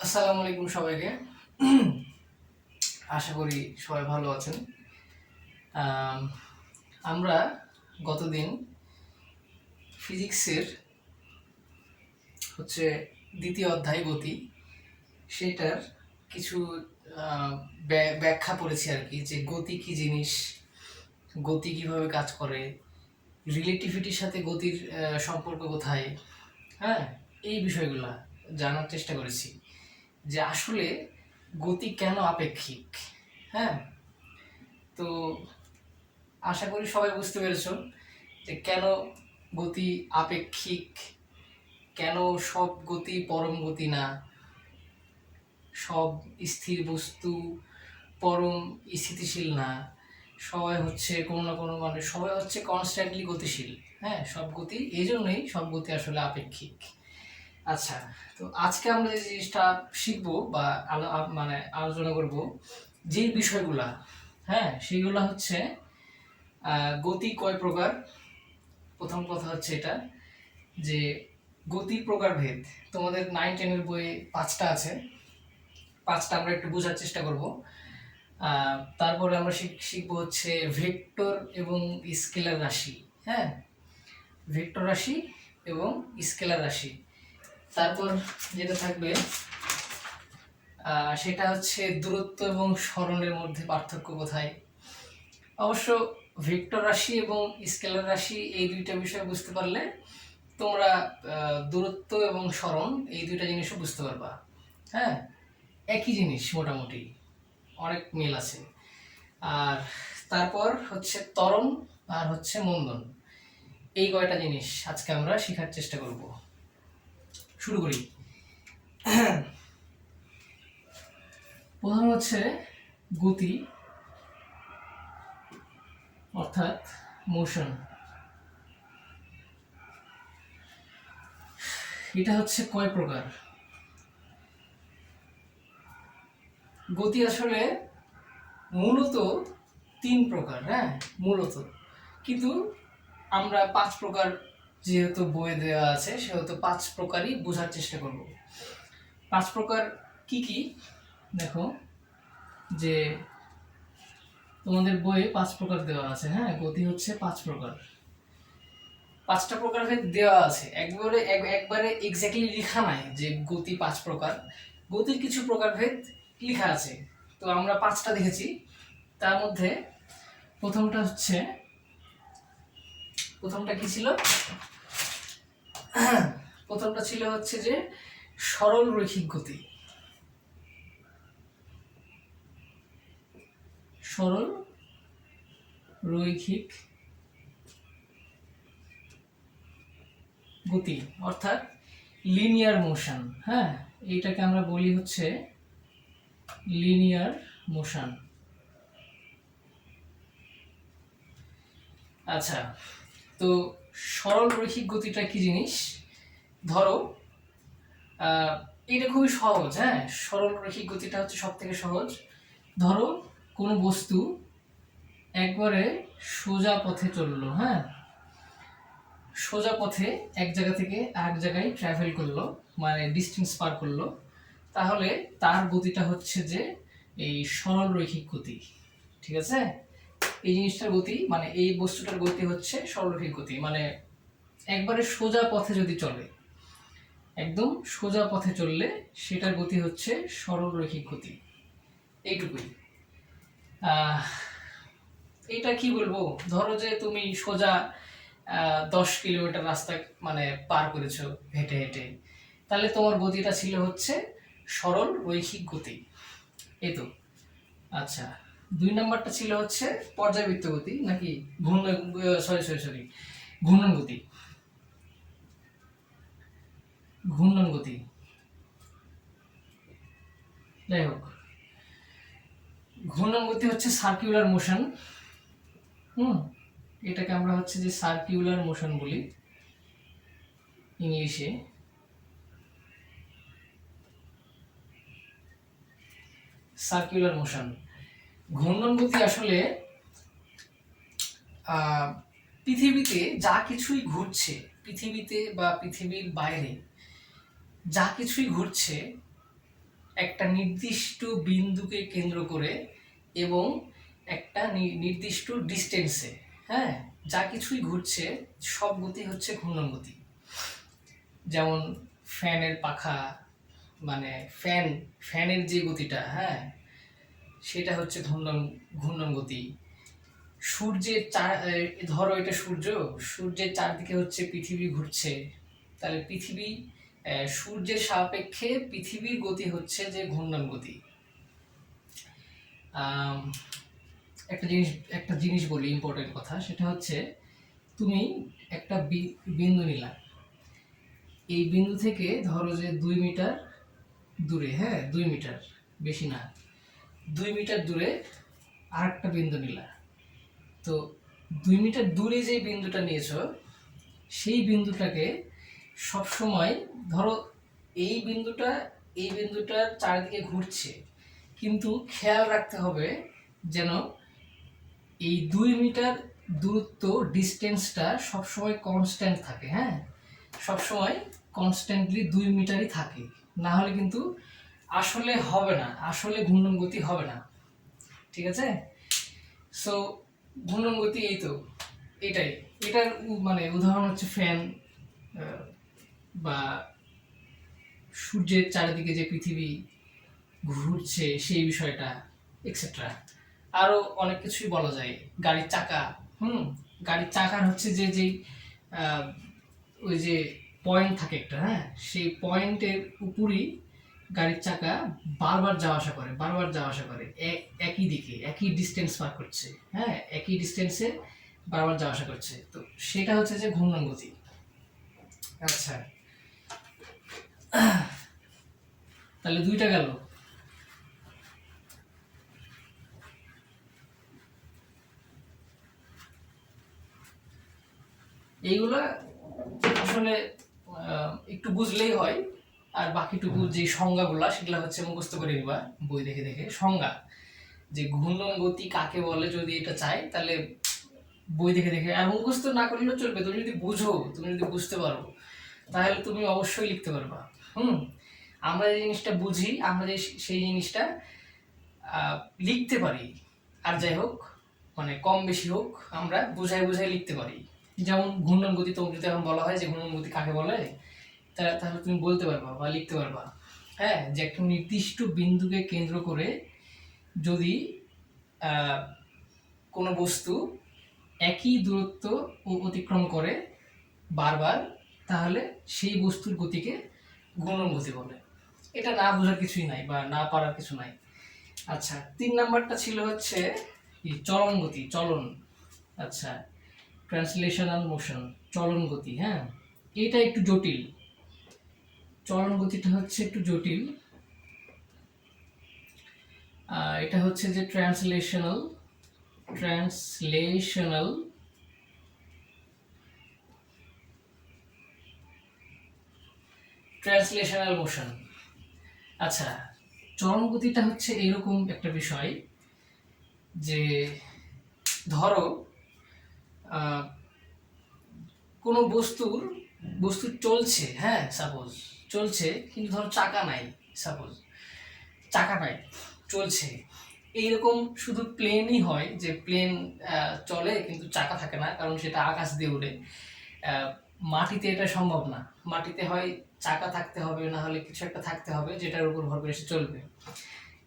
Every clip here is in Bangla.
আসসালামু আলাইকুম সবাইকে। আশা করি সবাই ভালো আছেন। আম, আমরা গতদিন ফিজিক্সের হচ্ছে দ্বিতীয় অধ্যায় গতি, সেটার কিছু ব্যাখ্যা পড়েছি আর কি, যে গতি কি জিনিস, গতি কিভাবে কাজ করে, রিলেটিভিটির সাথে গতির সম্পর্ক কোথায়, হ্যাঁ, এই বিষয়গুলা জানার চেষ্টা করেছি, যে আসলে গতি কেন আপেক্ষিক। হ্যাঁ, তো আশা করি সবাই বুঝতে পেরেছো যে কেন গতি আপেক্ষিক, কেন সব গতি পরম গতি না, সব স্থির বস্তু পরম স্থিতিশীল না, সবাই হচ্ছে কোনো না কোনো মানে সবাই হচ্ছে কনস্ট্যান্টলি গতিশীল। হ্যাঁ, সব গতি এই জন্যই সব গতি আসলে আপেক্ষিক। আচ্ছা, তো আজকে আমরা যে জিনিসটা শিখবো বা মানে আলোচনা করব, যে বিষয়গুলা, হ্যাঁ, সেইগুলা হচ্ছে গতি কয় প্রকার। প্রথম কথা হচ্ছে এটা, যে গতির প্রকারভেদ। তোমাদের 9-10-এর বইয়ে 5টা আছে, 5টা আমরা একটু বোঝার চেষ্টা করব। তারপরে আমরা শিখবো হচ্ছে ভেক্টর এবং স্কেলার রাশি। হ্যাঁ, ভেক্টর রাশি এবং স্কেলার রাশি। তারপর যেটা থাকবে সেটা হচ্ছে দূরত্ব এবং সরণের মধ্যে পার্থক্য কোথায়। অবশ্য ভেক্টর রাশি এবং স্কেলার রাশি এই দুইটা বিষয় বুঝতে পারলে তোমরা দূরত্ব এবং সরণ এই দুইটা জিনিসও বুঝতে পারবা। হ্যাঁ, একই জিনিস মোটামুটি, অনেক মিল আছে। আর তারপর হচ্ছে ত্বরণ আর হচ্ছে মন্দন, এই কয়টা জিনিস আজকে আমরা শেখার চেষ্টা করব। শুরু করি। প্রথম হচ্ছে গতি অর্থাৎ মোশন। এটা হচ্ছে কয় প্রকার। গতি আসলে মূলত 3 প্রকার। হ্যাঁ, মূলত, কিন্তু আমরা 5 প্রকার যেহেতু বইয়ে দেওয়া আছে, সেহেতু 5 প্রকারই বোঝার চেষ্টা করব। 5 প্রকার কি কি দেখো, যে তোমাদের বইয়ে 5 প্রকার দেওয়া আছে। হ্যাঁ, গতি হচ্ছে 5 প্রকার। 5টা প্রকারভেদ দেওয়া আছে, একবারে এক্স্যাক্টলি লেখা নাই যে গতি 5 প্রকার। গতির কিছু প্রকারভেদ লেখা আছে, তো আমরা 5টা দেখেছি। তার মধ্যে প্রথমটা কি ছিল? প্রথমটা ছিল হচ্ছে যে সরল রৈখিক গতি। সরল রৈখিক গতি অর্থাৎ লিনিয়ার মোশন। হ্যাঁ, এইটাকে আমরা বলি হচ্ছে লিনিয়ার মোশন। আচ্ছা, তো সরল রৈখিক গতিটা কি জিনিস? ধরো এটা খুবই সহজ। হ্যাঁ, সরল রৈখিক গতিটা হচ্ছে সব থেকে সহজ। ধরো কোনো বস্তু একবারে সোজা পথে চললো। হ্যাঁ, সোজা পথে এক জায়গা থেকে আরেক জায়গায় ট্রাভেল করলো, মানে ডিস্টেন্স পার করলো, তাহলে তার গতিটা হচ্ছে যে এই সরল রৈখিক গতি। ঠিক আছে, এই জিনিসটার গতি মানে এই বস্তুটার গতি হচ্ছে সরলরৈখিক গতি। মানে একবারে সোজা পথে যদি চলে, একদম সোজা পথে চললে সেটার গতি হচ্ছে সরলরৈখিক গতি। এইটুকুই। এটা কি বলবো, ধরো যে তুমি সোজা 10 কিলোমিটার রাস্তা মানে পার করেছো হেঁটে হেঁটে, তাহলে তোমার গতিটা ছিল হচ্ছে সরল রৈখিক গতি। এই তো। আচ্ছা, 2 নম্বরটা ছিল হচ্ছে পর্যাবৃত্ত গতি, নাকি সরি সরি সরি ঘূর্ণন গতি। ঘূর্ণন গতি, যাই হোক, ঘূর্ণন গতি হচ্ছে সার্কুলার মোশন। এটাকে আমরা হচ্ছে যে সার্কুলার মোশন বলি ইংলিশে। Circular motion. ঘূর্ণন গতি আসলে পৃথিবীতে যা কিছুই ঘুরছে, পৃথিবীতে বা পৃথিবীর বাইরে যা কিছুই ঘুরছে, একটা নির্দিষ্ট বিন্দুকে কেন্দ্র করে এবং একটা নির্দিষ্ট ডিস্টেন্সে, হ্যাঁ, যা কিছুই ঘুরছে সব গতি হচ্ছে ঘূর্ণন গতি। যেমন ফ্যানের পাখা, মানে ফ্যানের যে গতিটা, হ্যাঁ, সেটা হচ্ছে ঘূর্ণন গতি। সূর্যের ধরো এটা সূর্যের চারদিকে হচ্ছে পৃথিবী ঘুরছে, তাহলে সূর্যের সাপেক্ষে পৃথিবীর গতি হচ্ছে যে ঘূর্ণন গতি। একটা জিনিস বলি, ইম্পর্টেন্ট কথা, সেটা হচ্ছে তুমি একটা বিন্দু নিলা, এই বিন্দু থেকে ধরো যে 2 মিটার দূরে, হ্যাঁ 2 মিটার, বেশি না, 2 মিটার দূরে আর একটা বিন্দু নিলা। তো 2 মিটার দূরে যে বিন্দুটা নিয়েছো সেই বিন্দুটাকে সবসময় ধরো এই বিন্দুটার চারিদিকে ঘুরছে, কিন্তু খেয়াল রাখতে হবে যেন এই 2 মিটার দূরত্ব, ডিস্টেন্সটা সবসময় কনস্ট্যান্ট থাকে, হ্যাঁ, সবসময় কনস্ট্যান্টলি 2 মিটারই থাকে, না হলে কিন্তু আসলে হবে না, আসলে ঘূর্ণন গতি হবে না। ঠিক আছে? সো ঘূর্ণন গতি এই তো, এটার মানে উদাহরণ হচ্ছে ফ্যান, বা সূর্যের চারিদিকে যে পৃথিবী ঘুরছে সেই বিষয়টা, এক্সেট্রা। আরো অনেক কিছুই বলা যায়, গাড়ির চাকা, গাড়ির চাকার হচ্ছে যে ওই যে পয়েন্ট থাকে একটা, হ্যাঁ, সেই পয়েন্টের উপরই গাড়ির চাকা বারবার যাওয়া আসা করে একই দিকে, একই ডিস্টেন্স পার করছে, হ্যাঁ, একই ডিস্টেন্সে বারবার যাওয়া আসা করছে, তো সেটা হচ্ছে যে ঘূর্ণন গতি। আচ্ছা, তাহলে 2টা গেল। এইগুলা আসলে একটু বুঝলেই হয়, আর বাকিটুকু যে সংজ্ঞাগুলা সেগুলো হচ্ছে মুখস্থ করে নিবা বই দেখে দেখে। সংজ্ঞা, যে ঘূর্ণন গতি কাকে বলে, যদি এটা চাই তাহলে বই দেখে দেখে, আর মুখস্থ না করলেও চলবে, তুমি যদি বুঝো, তুমি যদি বুঝতে পারো, তাহলে তুমি অবশ্যই লিখতে পারবা। আমরা যে জিনিসটা বুঝি, আমরা যে সেই জিনিসটা লিখতে পারি, আর যাই হোক, মানে কম বেশি হোক, আমরা বুঝাই বুঝাই লিখতে পারি। যেমন ঘূর্ণন গতি, তোমাকে যদি এখন বলা হয় যে ঘূর্ণন গতি কাকে বলে, তাহলে তুমি বলতে পারবা বা লিখতে পারবা, হ্যাঁ, যে একটা নির্দিষ্ট বিন্দুকে কেন্দ্র করে যদি কোনো বস্তু একই দূরত্ব অতিক্রম করে বারবার, তাহলে সেই বস্তুর গতিকে ঘূর্ণন গতি বলে। এটা না বোঝার কিছুই নাই বা না পারার কিছু নাই। আচ্ছা, 3 নাম্বারটা ছিল হচ্ছে চলন গতি, চলন। আচ্ছা, ট্রান্সলেশনাল মোশন, চলন গতি, হ্যাঁ, এটা একটু জটিল, চলন গতিটা হচ্ছে একটু জটিল। এটা হচ্ছে যে ট্রান্সলেশনাল মোশন। আচ্ছা, চলন গতিটা হচ্ছে এরকম একটা বিষয় যে ধরো কোনো বস্তু চলছে, হ্যাঁ, সাপোজ চলছে, কিন্তু ধরো চাকা নাই, চলছে, এইরকম শুধু প্লেনই হয়, যে প্লেন চলে কিন্তু চাকা থাকে না, কারণ সেটা আকাশ দিয়ে উড়ে। মাটিতে এটা সম্ভব না, মাটিতে হয় চাকা থাকতে হবে, না হলে কিছু একটা থাকতে হবে যেটার উপর ভর করে সে চলবে।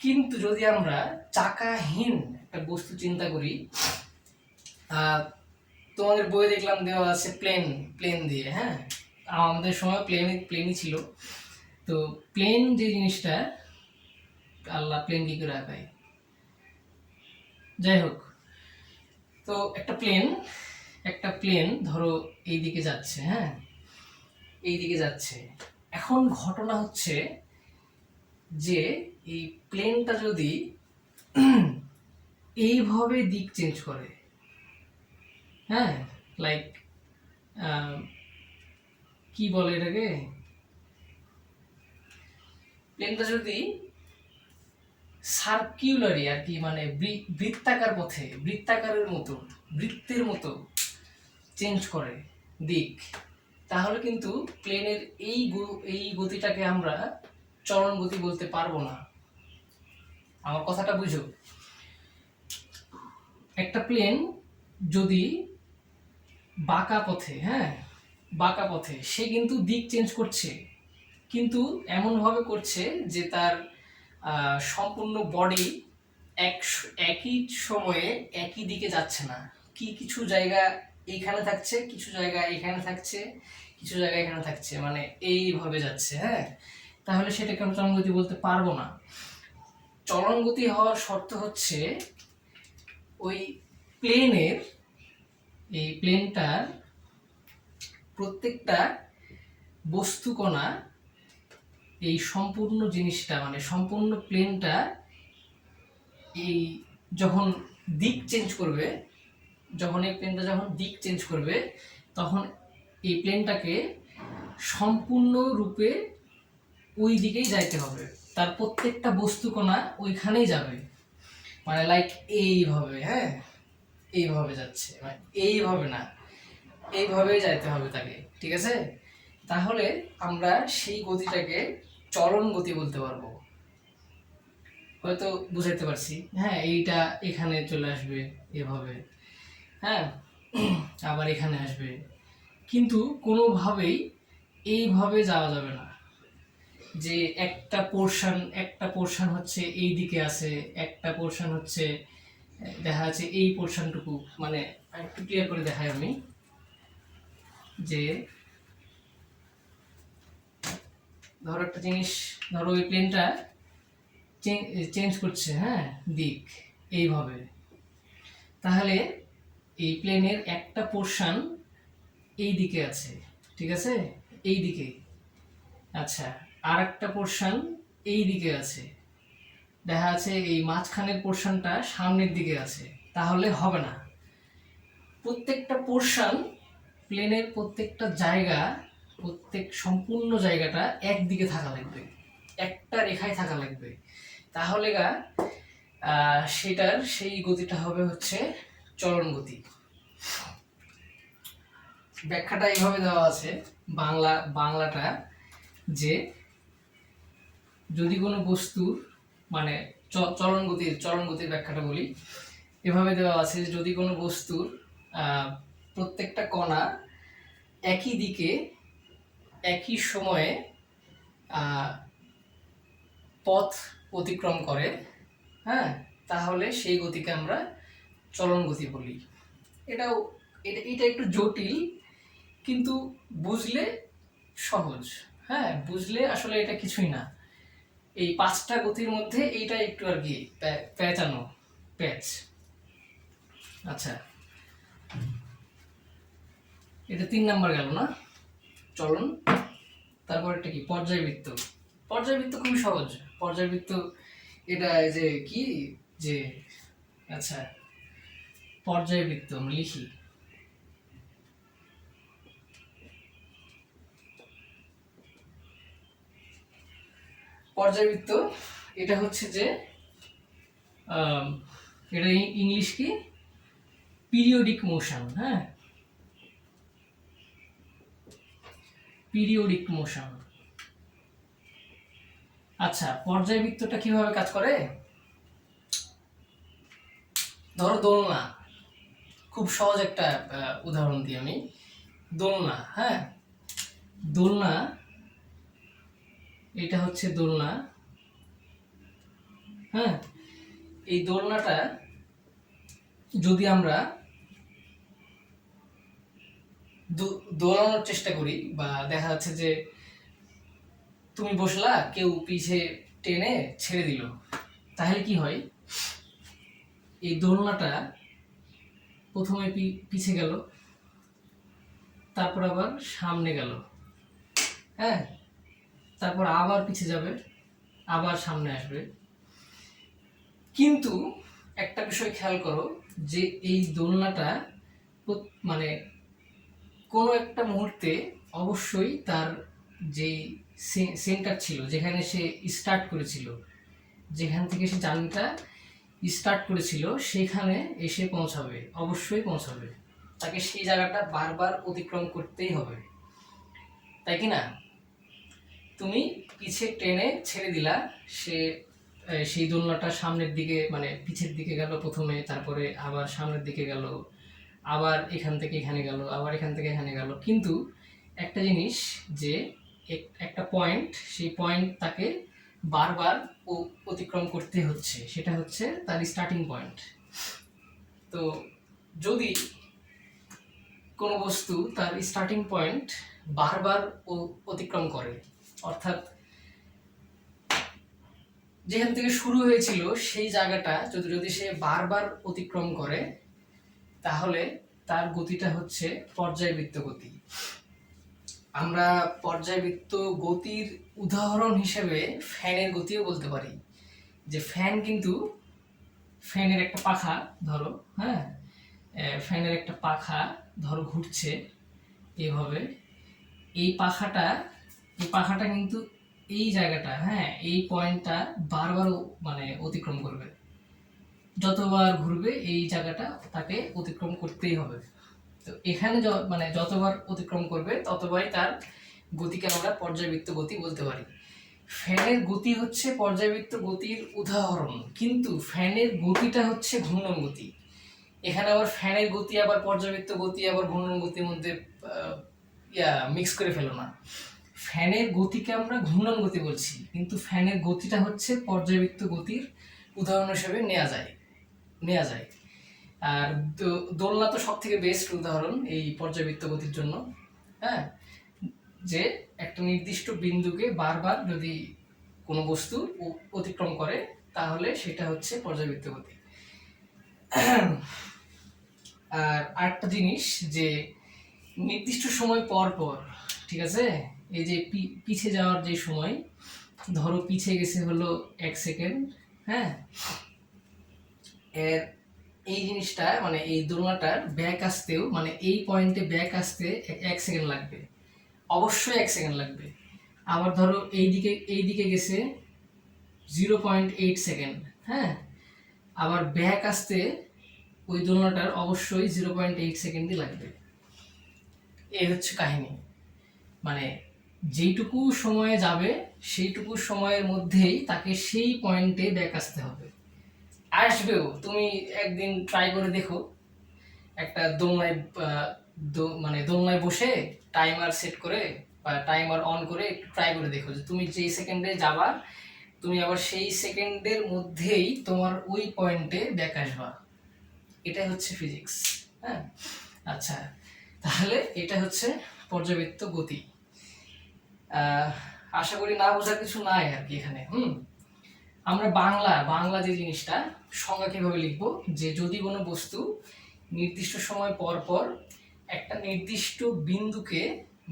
কিন্তু যদি আমরা চাকাহীন একটা বস্তু চিন্তা করি, তোমাদের বই দেখলাম দেওয়া আছে প্লেন দিয়ে, হ্যাঁ, আমাদের সময় প্লেনই ছিল। তো প্লেন যে জিনিসটা, আল্লাহ প্লেন কি করে আঁকায়, যাই হোক, তো একটা প্লেন ধরো এই দিকে যাচ্ছে, হ্যাঁ, এই দিকে যাচ্ছে। এখন ঘটনা হচ্ছে যে এই প্লেনটা যদি এইভাবে দিক চেঞ্জ করে, হ্যাঁ, লাইক কি বলে এটাকে, প্লেনটা যদি সার্কিউলারি আর কি, মানে বৃত্তের মতো চেঞ্জ করে দিক, তাহলে কিন্তু প্লেনের এই গতিটাকে আমরা চলন গতি বলতে পারবো না। আমার কথাটা বুঝো। একটা প্লেন যদি বাঁকা পথে, হ্যাঁ বাঁকা পথে, সে কিন্তু দিক চেঞ্জ করছে, কিন্তু এমনভাবে করছে যে তার সম্পূর্ণ বডি একই সময়ে একই দিকে যাচ্ছে না। কিছু জায়গা এইখানে থাকছে, কিছু জায়গা এখানে থাকছে, কিছু জায়গা এখানে থাকছে, মানে এইভাবে যাচ্ছে। হ্যাঁ, তাহলে সেটাকে আমি চলন গতি বলতে পারবো না। চলন গতি হওয়ার শর্ত হচ্ছে ওই প্লেনের, এই প্লেনটার প্রত্যেকটা বস্তুকণা, এই সম্পূর্ণ জিনিসটা মানে সম্পূর্ণ প্লেনটা এই যখন দিক চেঞ্জ করবে, যখন এই প্লেনটা যখন দিক চেঞ্জ করবে, তখন এই প্লেনটাকে সম্পূর্ণ রূপে ওই দিকেই যাইতে হবে। তার প্রত্যেকটা বস্তুকণা ওইখানেই যাবে, মানে লাইক এইভাবে। হ্যাঁ, এইভাবে যাচ্ছে, মানে এইভাবে না, এইভাবেই যাইতে হবে তাকে, ঠিক আছে? তাহলে আমরা সেই গতিটাকে চলন গতি বলতে পারবো। হয়তো বুঝাইতে পারছি। হ্যাঁ, এইটা এখানে চলে আসবে এভাবে, হ্যাঁ, আবার এখানে আসবে, কিন্তু কোনোভাবেই এইভাবে যাওয়া যাবে না যে একটা পোর্শন হচ্ছে এই দিকে আছে, একটা পোর্শন হচ্ছে দেখা যাচ্ছে এই পোর্শনটুকু, মানে একটু ক্লিয়ার করে দেখাই আমি, যে ধরো একটা জিনিস, ধরো ওই প্লেনটা চেঞ্জ করছে, হ্যাঁ দিক এইভাবে, তাহলে এই প্লেনের একটা পোর্শন এই দিকে আছে, ঠিক আছে, এই দিকে। আচ্ছা, আর একটা পোর্শন এই দিকে আছে, দেখা যাচ্ছে এই মাঝখানের পোর্শনটা সামনের দিকে আছে, তাহলে হবে না। প্রত্যেকটা পোর্শন, প্লেনের প্রত্যেকটা জায়গা, সম্পূর্ণ জায়গাটা একদিকে থাকা লাগবে, একটা রেখায় থাকা লাগবে, তাহলে সেটার সেই গতিটা হবে হচ্ছে চলন গতি। ব্যাখ্যাটা এইভাবে দেওয়া আছে বাংলাটা, যে যদি কোনো বস্তুর মানে চলন গতির ব্যাখ্যাটা বলি, এভাবে দেওয়া আছে যে যদি কোনো বস্তুর প্রত্যেকটা কণা একই দিকে একই সময়ে পথ অতিক্রম করে, হ্যাঁ, তাহলে সেই গতিকে আমরা চলন গতি বলি। এটা একটু জটিল, কিন্তু বুঝলে সহজ। হ্যাঁ, বুঝলে আসলে এটা কিছুই না, এই 5টা গতির মধ্যে এইটা একটু আর কি প্যাঁচানো প্যাচ। আচ্ছা, এটা 3 নাম্বার গেল না, চলন। তারপর এটা কি পর্যায়বৃত্ত। পর্যায়বৃত্ত খুবই সহজ। পর্যায়বৃত্ত এটা যে কি, যে আচ্ছা পর্যায়বৃত্ত আমরা লিখি, পর্যায়বৃত্ত এটা হচ্ছে যে এটা ইংলিশ কি, পিরিয়ডিক মোশন। হ্যাঁ, পিরিয়ডিক মোশন। আচ্ছা, পর্যায়বৃত্তটা কিভাবে কাজ করে? ধরো দোলনা, খুব সহজ একটা উদাহরণ দিই আমি। দোলনা, হ্যাঁ, দোলনা, এটা হচ্ছে দোলনা। হ্যাঁ, এই দোলনাটা যদি আমরা দোলানোর চেষ্টা করি, বা দেখা যাচ্ছে যে তুমি বসলা, কেউ পিছে টেনে ছেড়ে দিল, তাহলে কি হয়? এই দোলনাটা প্রথমে পিছে গেল, তারপর আবার সামনে গেল, হ্যাঁ, তারপর আবার পিছে যাবে, আবার সামনে আসবে। কিন্তু একটা বিষয় খেয়াল করো, যে এই দোলনাটা মানে কোনো একটা মুহূর্তে অবশ্যই তার যে সেন্টার ছিল, যেখানে সে স্টার্ট করেছিল, যেখান থেকে সে জার্নিটা স্টার্ট করেছিল, সেখানে এসে পৌঁছাবে, অবশ্যই পৌঁছাবে। তাকে সেই জায়গাটা বারবার অতিক্রম করতেই হবে, তাই কি না? তুমি পিছে টেনে ছেড়ে দিলা, সে সেই দোলনাটা সামনের দিকে মানে পিছের দিকে গেল প্রথমে, তারপরে আবার সামনের দিকে গেল, আবার এখান থেকে এখানে গেল, আবার এখান থেকে এখানে গেল। কিন্তু একটা জিনিস যে একটা পয়েন্ট, সেই পয়েন্ট তাকে বারবার অতিক্রম করতে হচ্ছে, সেটা হচ্ছে তার স্টার্টিং পয়েন্ট। তো যদি কোনো বস্তু তার স্টার্টিং পয়েন্ট বারবার অতিক্রম করে, অর্থাৎ যেখান থেকে শুরু হয়েছিল সেই জায়গাটা যদি সে বারবার অতিক্রম করে, তাহলে তার গতিটা হচ্ছে পর্যায়বৃত্ত গতি। আমরা পর্যায়বৃত্ত গতির উদাহরণ হিসেবে ফ্যানের গতিও বলতে পারি। যে ফ্যানের একটা পাখা ধরো, হ্যাঁ, ফ্যানের একটা পাখা ধরো ঘুরছে এইভাবে, এই পাখাটা কিন্তু এই জায়গাটা, হ্যাঁ, এই পয়েন্টটা বারবার মানে অতিক্রম করবে। যতবার ঘুরবে এই জায়গাটা তাকে অতিক্রম করতেই হবে। তো এখানে মানে যতবার অতিক্রম করবে ততবারই তার গতিকে আমরা পর্যায়বৃত্ত গতি বলতে পারি। ফ্যানের গতি হচ্ছে পর্যায়বৃত্ত গতির উদাহরণ, কিন্তু ফ্যানের গতিটা হচ্ছে ঘূর্ণন গতি। এখানে আবার ফ্যানের গতি আবার পর্যায়বৃত্ত গতি আবার ঘূর্ণন গতির মধ্যে মিক্স করে ফেলো না। ফ্যানের গতিকে আমরা ঘূর্ণন গতি বলছি, কিন্তু ফ্যানের গতিটা হচ্ছে পর্যায়বৃত্ত গতির উদাহরণ হিসেবে নেওয়া যায়। আর দোলনা তো সব থেকে বেস্ট উদাহরণ এই পর্যায়বৃত্ত গতির জন্য। হ্যাঁ, যে একটা নির্দিষ্ট বিন্দুকে বারবার যদি কোনো বস্তু অতিক্রম করে, তাহলে সেটা হচ্ছে পর্যায়বৃত্ত গতি। আর আরেকটা জিনিস, যে নির্দিষ্ট সময় পর পর, ঠিক আছে, এই যে পিছে যাওয়ার যে সময়, ধরো পিছে গেছে হলো 1 সেকেন্ড, হ্যাঁ, এর এই জিনিসটা মানে এই দোলনাটার ব্যাক আসতেও, মানে এই পয়েন্টে ব্যাক আসতে 1 সেকেন্ড লাগবে, অবশ্যই 1 সেকেন্ড লাগবে। আবার ধরো এই দিকে গেছে 0.8 সেকেন্ড, হ্যাঁ, আবার ব্যাক আসতে ওই দোলনাটার অবশ্যই 0.8 সেকেন্ডই লাগবে। এই হচ্ছে কাহিনী। মানে যেইটুকু সময়ে যাবে সেইটুকু সময়ের মধ্যেই তাকে সেই পয়েন্টে ব্যাক আসতে হবে। আসবেও, তুমি একদিন ট্রাই করে দেখো, একটা দোলনায় বসে টাইমার সেট করে বা টাইমার অন করে একটু ট্রাই করে দেখো যে তুমি যেই সেকেন্ডে যাবা, তুমি আবার সেই সেকেন্ডের মধ্যেই তোমার ওই পয়েন্টে ব্যাক আসবা। এটাই হচ্ছে ফিজিক্স। হ্যাঁ, আচ্ছা, তাহলে এটা হচ্ছে পর্যাবৃত্ত গতি। আশা করি না বোঝার কিছু নাই আর কি এখানে। আমরা বাংলা যে জিনিসটা সংজ্ঞা কিভাবে লিখবো, যে যদি কোনো বস্তু নির্দিষ্ট সময় পর পর একটা নির্দিষ্ট বিন্দুকে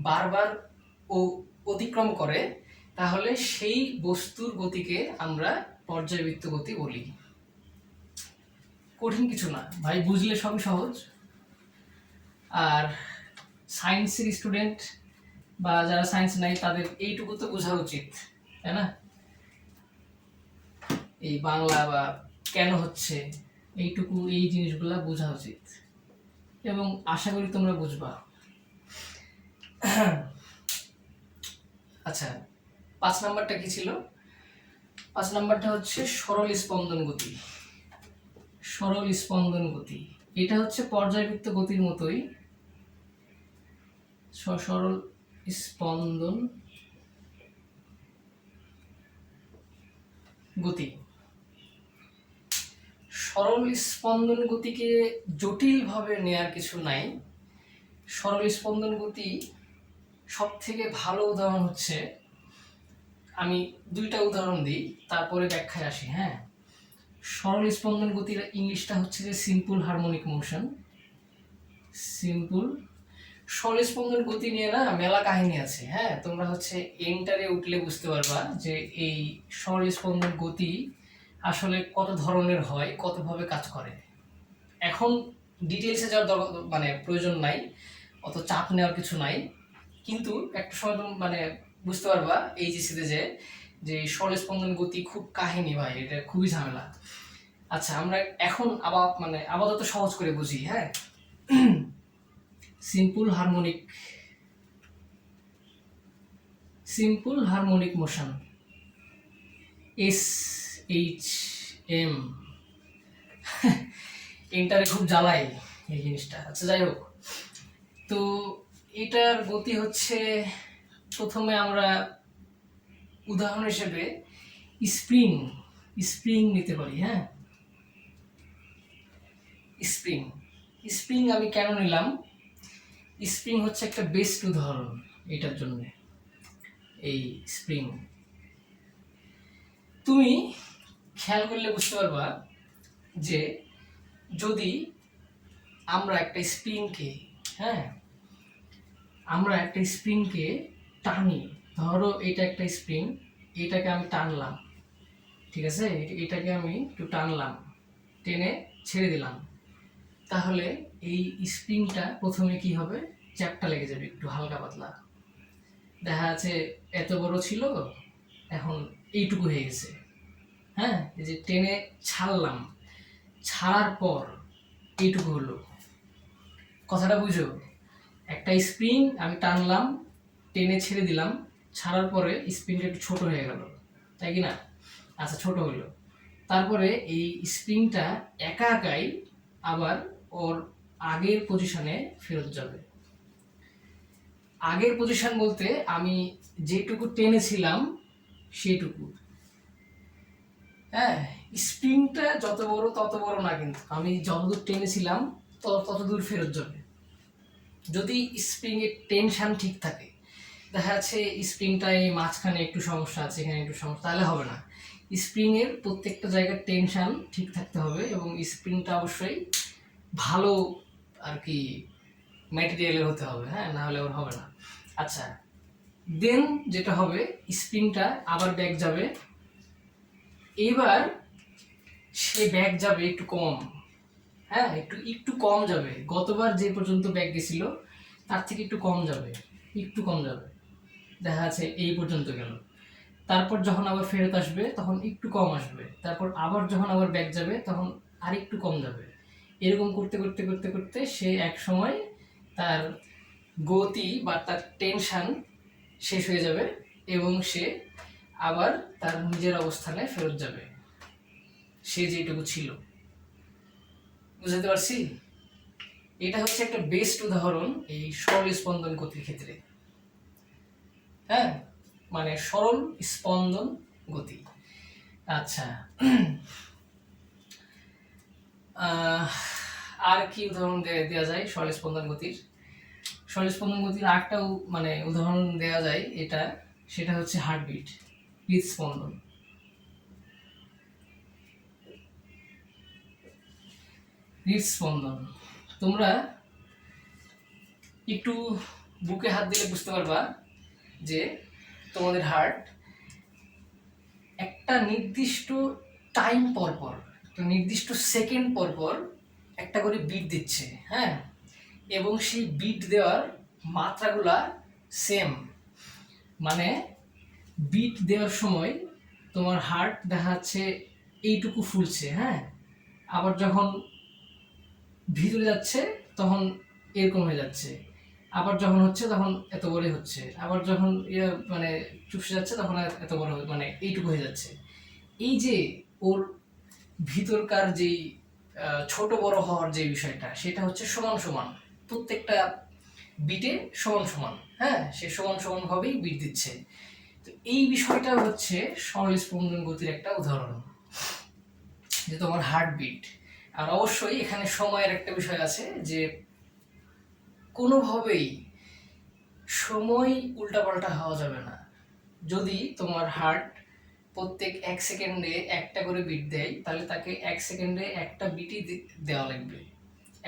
বারবার অতিক্রম করে, তাহলে সেই বস্তুর গতিকে আমরা পর্যায়বৃত্ত গতি বলি। কঠিন কিছু না ভাই, বুঝলে সবই সহজ। আর সায়েন্সের স্টুডেন্ট বা যারা সায়েন্স নাই তাদের এইটুকু তো বোঝা উচিত, তাই না? এই বাংলা বা কেন হচ্ছে এইটুকু, এই জিনিসগুলা বোঝা উচিত, এবং আশা করি তোমরা বুঝবা। আচ্ছা, 5 নাম্বারটা কি ছিল? 5 নাম্বারটা হচ্ছে সরল স্পন্দন গতি। সরল স্পন্দন গতি এটা হচ্ছে পর্যায়বৃত্ত গতির মতোই, সরল স্পন্দন গতি। সরল স্পন্দন গতিকে জটিলভাবে নেয়ার কিছু নাই। সরল স্পন্দন গতি সব থেকে ভালো উদাহরণ হচ্ছে, আমি 2টা উদাহরণ দিই তারপরে ব্যাখ্যায় আসি। হ্যাঁ, সরল স্পন্দন গতির ইংলিশটা হচ্ছে যে সিম্পল হারমোনিক মোশন। সিম্পল সরল স্পন্দন গতি নিয়ে না মেলা কাহিনী আছে। হ্যাঁ, তোমরা হচ্ছে এন্টারে উঠলে বুঝতে পারবা যে এই সরল স্পন্দন গতি আসলে কত ধরনের হয়, কতভাবে কাজ করে। এখন ডিটেলসে যাওয়ার মানে প্রয়োজন নাই, অত চাপ নেওয়ার কিছু নাই, কিন্তু একটা সময় মানে বুঝতে পারবা এইচএসসিতে যে সরল স্পন্দন গতি খুব কাহিনী ভাই, এটা খুবই ঝামেলা। আচ্ছা, আমরা এখন আপাতত সহজ করে বুঝি। হ্যাঁ, simple simple harmonic motion, SHM। এন্টারে খুব জ্বালায় এই জিনিসটা। আচ্ছা যাই হোক, তো এটার গতি হচ্ছে, প্রথমে আমরা উদাহরণ হিসেবে স্প্রিং স্প্রিং নিতে পারি। হ্যাঁ, স্প্রিং স্প্রিং আমি কেন নিলাম, স্প্রিং হচ্ছে একটা বেস্ট উদাহরণ এটার জন্য। এই স্প্রিং তুমি খেয়াল করলে বুঝতে পারবা যে যদি আমরা একটা স্প্রিংকে, হ্যাঁ, আমরা একটা স্প্রিংকে টানি, ধরো এটা একটা স্প্রিং, এটাকে আমি টানলাম, ঠিক আছে, এটাকে আমি একটু টানলাম, টেনে ছেড়ে দিলাম, তাহলে এই স্প্রিংটা প্রথমে কি হবে, চ্যাপটা লেগে যাবে একটু হালকা পাতলা, দেখা যাচ্ছে এত বড় ছিল এখন এইটুকু হয়ে গেছে। হ্যাঁ, এই যে টেনে ছাড়লাম, ছাড়ার পর এইটুকু হলো, কথাটা বুঝো। একটা স্প্রিং আমি টানলাম, টেনে ছেড়ে দিলাম, ছাড়ার পরে স্প্রিংটা একটু ছোট হয়ে গেল, তাই কি না? আচ্ছা, ছোট হলো, তারপরে এই স্প্রিংটা একা একাই আবার ওর আগের পজিশনে ফেরত যাবে। আগের পজিশন বলতে আমি যেটুকু টেনেছিলাম সেটুকু। হ্যাঁ, স্প্রিংটা যত বড় তত বড় না, কিন্তু আমি যতদূর টেনেছিলাম তত দূর ফেরত যাবে। যদি স্প্রিং এর টেনশন ঠিক থাকে, দেখা যাচ্ছে স্প্রিংটা এই মাঝখানে একটু সমস্যা আছে, এখানে একটু সমস্যা, তাহলে হবে না। স্প্রিং এর প্রত্যেকটা জায়গার টেনশন ঠিক থাকতে হবে, এবং স্প্রিংটা অবশ্যই ভালো আর কি ম্যাটেরিয়ালের হতে হবে, হ্যাঁ, না হলে ওর হবে না। আচ্ছা, দেন যেটা হবে, স্প্রিংটা আবার ব্যাক যাবে, এবার সে ব্যাক যাবে একটু কম। হ্যাঁ, একটু একটু কম যাবে, গতবার যে পর্যন্ত ব্যাক গেছিল তার থেকে একটু কম যাবে, একটু কম যাবে, দেখা যাচ্ছে এই পর্যন্ত গেল। তারপর যখন আবার ফেরত আসবে তখন একটু কম আসবে, তারপর আবার যখন আবার ব্যাক যাবে তখন আর একটু কম যাবে। এরকম করতে করতে করতে করতে সে এক সময় তার গতি বা তার টেনশন শেষ হয়ে যাবে, এবং সে আবার তার নিজের অবস্থানে ফেরত যাবে, সে যেটুকু ছিল। বুঝতে পারছি? এটা হচ্ছে একটা বেস্ট উদাহরণ এই সরল স্পন্দন গতির ক্ষেত্রে। হ্যাঁ, মানে সরল স্পন্দন গতি। আচ্ছা, আর কি উদাহরণ দেওয়া যায় সরল স্পন্দন গতির? সরল স্পন্দন গতির আরেকটাও মানে উদাহরণ দেওয়া যায়, সেটা হচ্ছে হার্টবিট, হৃদস্পন্দন। হৃদস্পন্দন তোমরা একটু বুকে হাত দিলে বুঝতে পারবা যে তোমাদের হার্ট একটা নির্দিষ্ট টাইম পর পর, একটা নির্দিষ্ট সেকেন্ড পর পর একটা করে বিট দিচ্ছে। হ্যাঁ, এবং সেই বিট দেওয়ার মাত্রাগুলা সেম, মানে বিট দেওয়ার সময় তোমার হার্ট দেখা যাচ্ছে এইটুকু ফুলছে, হ্যাঁ, আবার যখন ভিতরে যাচ্ছে তখন এরকম হয়ে যাচ্ছে, আবার যখন হচ্ছে তখন এত বড় হচ্ছে, আবার যখন মানে চুপসে যাচ্ছে তখন এত বড় মানে এইটুকু হয়ে যাচ্ছে। এই যে ওর ভিতরকার যেই ছোট বড় হওয়ার যে বিষয়টা, সেটা হচ্ছে সমান সমান, প্রত্যেকটা বিটে সমান সমান। হ্যাঁ, সে সমান সমান ভাবেই বিট দিচ্ছে। তো এই বিষয়টা হচ্ছে সরল স্পন্দন গতির একটা উদাহরণ, যে তোমার হার্টবিট। আর অবশ্যই এখানে সময়ের একটা বিষয় আছে, যে কোনোভাবেই সময় উল্টাপাল্টা হওয়া যাবে না। যদি তোমার হার্ট প্রত্যেক 1 সেকেন্ডে একটা করে বিট দেয়, তাহলে তাকে 1 সেকেন্ডে একটা বিটই দেওয়া লাগবে,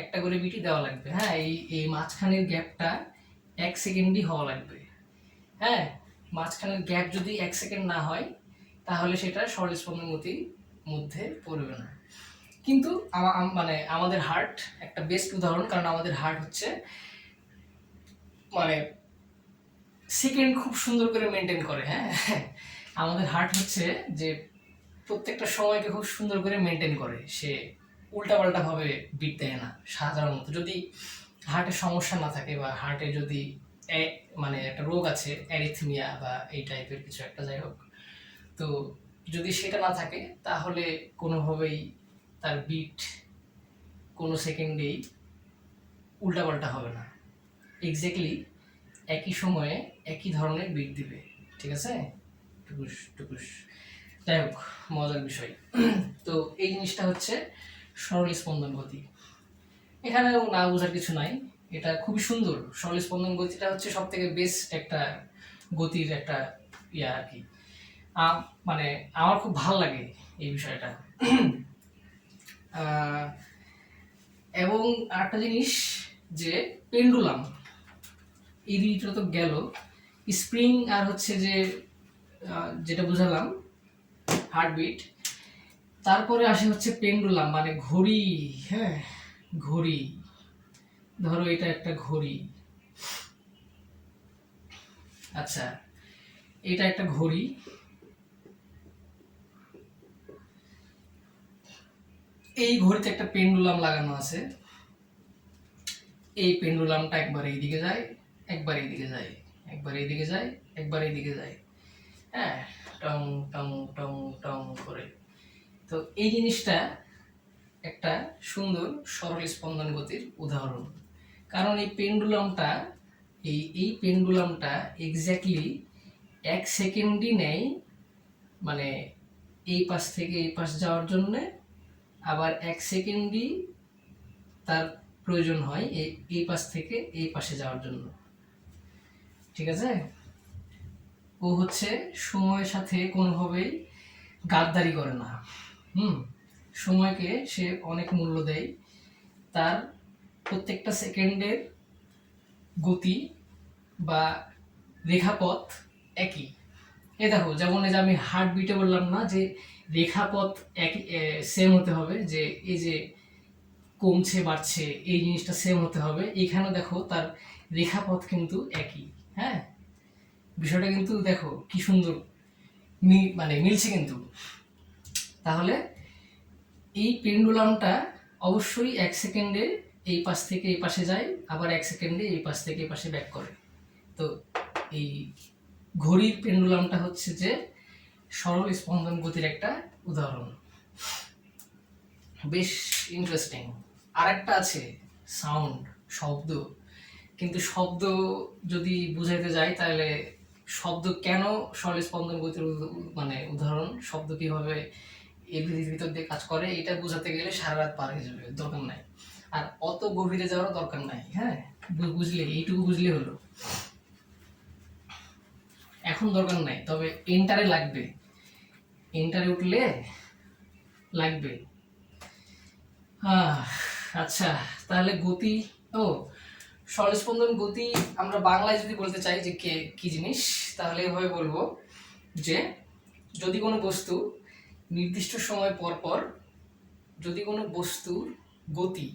একটা করে বিটই দেওয়া লাগবে। হ্যাঁ, এই মাঝখানের গ্যাপটা 1 সেকেন্ডই হওয়া লাগবে। হ্যাঁ, মাঝখানের গ্যাপ যদি 1 সেকেন্ড না হয় তাহলে সেটা সরল স্পন্দন গতির মধ্যে পড়বে না। কিন্তু মানে আমাদের হার্ট একটা বেস্ট উদাহরণ, কারণ আমাদের হার্ট হচ্ছে মানে সেকেন্ড খুব সুন্দর করে মেনটেন করে। হ্যাঁ, আমাদের হার্ট হচ্ছে যে প্রত্যেকটা সময়কে খুব সুন্দর করে মেনটেন করে, সে উল্টাপাল্টা ভাবে বিট দেয় না সাধারণত। যদি হার্টের সমস্যা না থাকে বা হার্টে যদি মানে একটা রোগ আছে অ্যারিথমিয়া বা এই টাইপের কিছু একটা, যাই হোক। তো যদি সেটা না থাকে তাহলে কোনোভাবেই তার বিট কোনো সেকেন্ডেই উল্টাপাল্টা হবে না, এক্স্যাক্টলি একই সময়ে একই ধরনের বিট দিবে, ঠিক আছে? টুকুস টুকুস, যাই হোক, মজার বিষয়। তো এই জিনিসটা হচ্ছে সরল স্পন্দন গতি। এখানেও না বোঝার কিছু নাই, এটা খুবই সুন্দর। সরল স্পন্দন গতিটা হচ্ছে সব থেকে বেস্ট একটা গতির একটা ইয়া আর কি। মানে আমার খুব ভালো লাগে এই বিষয়টা। এবং আরেকটা জিনিস যে পেন্ডুলাম, এই দুইটা তো গেল। স্প্রিং আর হচ্ছে যে যেটা বুঝালাম হার্টবিট, তারপরে আসে হচ্ছে পেন্ডুলাম মানে ঘড়ি। হ্যাঁ, ঘড়ি, ধরো এটা একটা ঘড়ি, আচ্ছা এটা একটা ঘড়ি, এই ঘড়িতে একটা পেন্ডুলাম লাগানো আছে। এই পেন্ডুলামটা একবার এইদিকে যায়, একবার এইদিকে যায়, একবার এইদিকে যায়, একবার এইদিকে যায়, হ্যাঁ, টং টং টং টং করে। তো এই জিনিসটা একটা সুন্দর সরল স্পন্দন গতির উদাহরণ। কারণ এই পেন্ডুলামটা, এই পেন্ডুলামটা এক্স্যাক্টলি 1 সেকেন্ডই নেয়, মানে এই পাশ থেকে এই পাশ যাওয়ার জন্যে, আবার 1 সেকেন্ডই তার প্রয়োজন হয় এই পাশ থেকে এই পাশে যাওয়ার জন্য, ঠিক আছে? ও হচ্ছে সময়ের সাথে কোনোভাবেই গাদ্দারি করে না। সময়কে সে অনেক মূল্য দেয়। তার প্রত্যেকটা সেকেন্ডের গতি বা রেখাপথ একই। এ দেখো, যেমন এই যে আমি হার্টবিটে বললাম না যে রেখাপথ একই, সেম হতে হবে, যে এই যে কমছে বাড়ছে এই জিনিসটা সেম হতে হবে। এখানে দেখো তার রেখাপথ কিন্তু একই। হ্যাঁ, বিষয়টা কিন্তু দেখো কি সুন্দর মানে মিলছে কিন্তু। তাহলে এই পেন্ডুলামটা অবশ্যই 1 সেকেন্ডে এই পাশ থেকে এই পাশে যায়, আবার 1 সেকেন্ডে এই পাশ থেকে এই পাশে ব্যাক করে। তো এই ঘড়ির পেন্ডুলামটা হচ্ছে যে সরল স্পন্দন গতির একটা উদাহরণ। বেশ ইন্টারেস্টিং। আর একটা আছে সাউন্ড, শব্দ। কিন্তু শব্দ যদি বুঝাইতে যাই তাহলে শব্দ কেন সরল স্পন্দন গতির মানে উদাহরণ, শব্দ কিভাবে এর ভিতর দিয়ে কাজ করে, এটা বোঝাতে গেলে সারা রাত পার হয়ে যাবে, দরকার নাই। আর অত গভীরে যাওয়ার দরকার নাই। হ্যাঁ, বুঝলে, এইটুকু বুঝলে হলো, এখন দরকার নাই। তবে এন্টারে লাগবে, এন্টারে উঠলে লাগবে। আচ্ছা, তাহলে গতি, ও সরলস্পন্দন গতি আমরা বাংলায় যদি বলতে চাই যে কে কি জিনিস, তাহলে এভাবে বলবো যে যদি কোনো বস্তু নির্দিষ্ট সময় পর পর, যদি কোনো বস্তুর গতি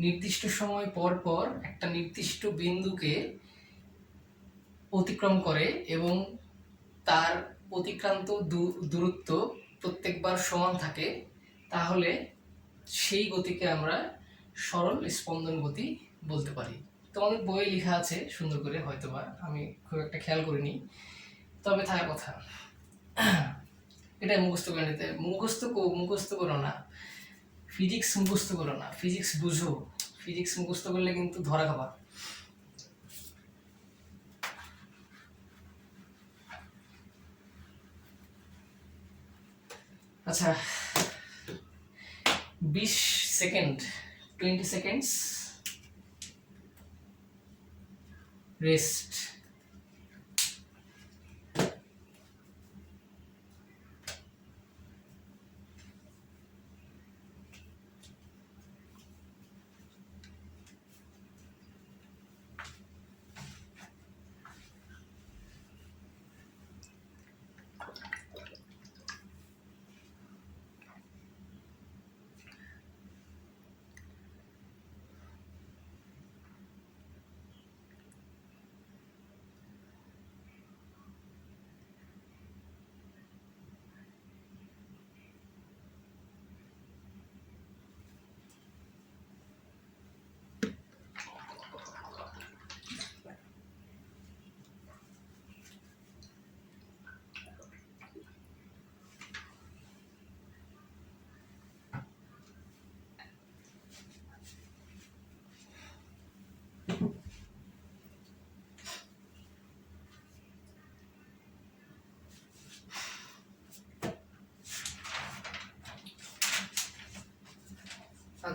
নির্দিষ্ট সময় পর পর একটা নির্দিষ্ট বিন্দুকে অতিক্রম করে এবং তার অতিক্রান্ত দূরত্ব প্রত্যেকবার সমান থাকে, তাহলে সেই গতিকে আমরা সরল স্পন্দন গতি বলতে পারি। তোমাদের বইয়ে লেখা আছে সুন্দর করে, হয়তোবা আমি খুব একটা খেয়াল করিনি, তবে থাকার কথা। এটা মুখস্থ করে নিতে, মুখস্থ করো না, ফিজিক্স মুখস্থ করো না, ফিজিক্স বুঝো। ফিজিক্স মুখস্থ করলে কিন্তু ধরা খাবা। আচ্ছা, 20 সেকেন্ড, 20 সেকেন্ডস রেস্ট।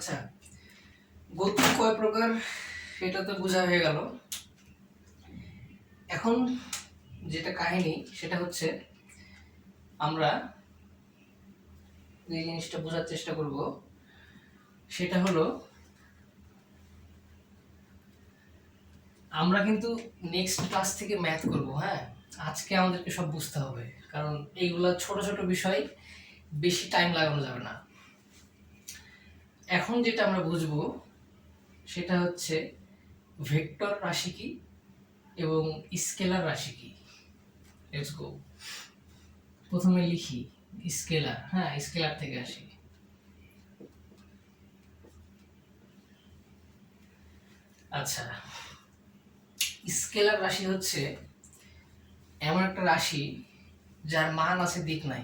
আচ্ছা, গতি কয় প্রকার সেটা তো বোঝা হয়ে গেল। এখন যেটা কাহিনী সেটা হচ্ছে আমরা যে জিনিসটা বোঝার চেষ্টা করব সেটা হলো আমরা কিন্তু নেক্সট ক্লাস থেকে ম্যাথ করব। হ্যাঁ, আজকে আমাদেরকে সব বুঝতে হবে, কারণ এইগুলো ছোট ছোট বিষয়, বেশি টাইম লাগানো যাবে না। এখন যেটা আমরা বুঝবো সেটা হচ্ছে ভেক্টর রাশি কি এবং স্কেলার রাশি কি। Let's go. প্রথমে লিখি স্কেলার। হ্যাঁ, স্কেলার থেকে আসি। আচ্ছা, স্কেলার রাশি হচ্ছে এমন একটা রাশি যার মান আছে দিক নাই।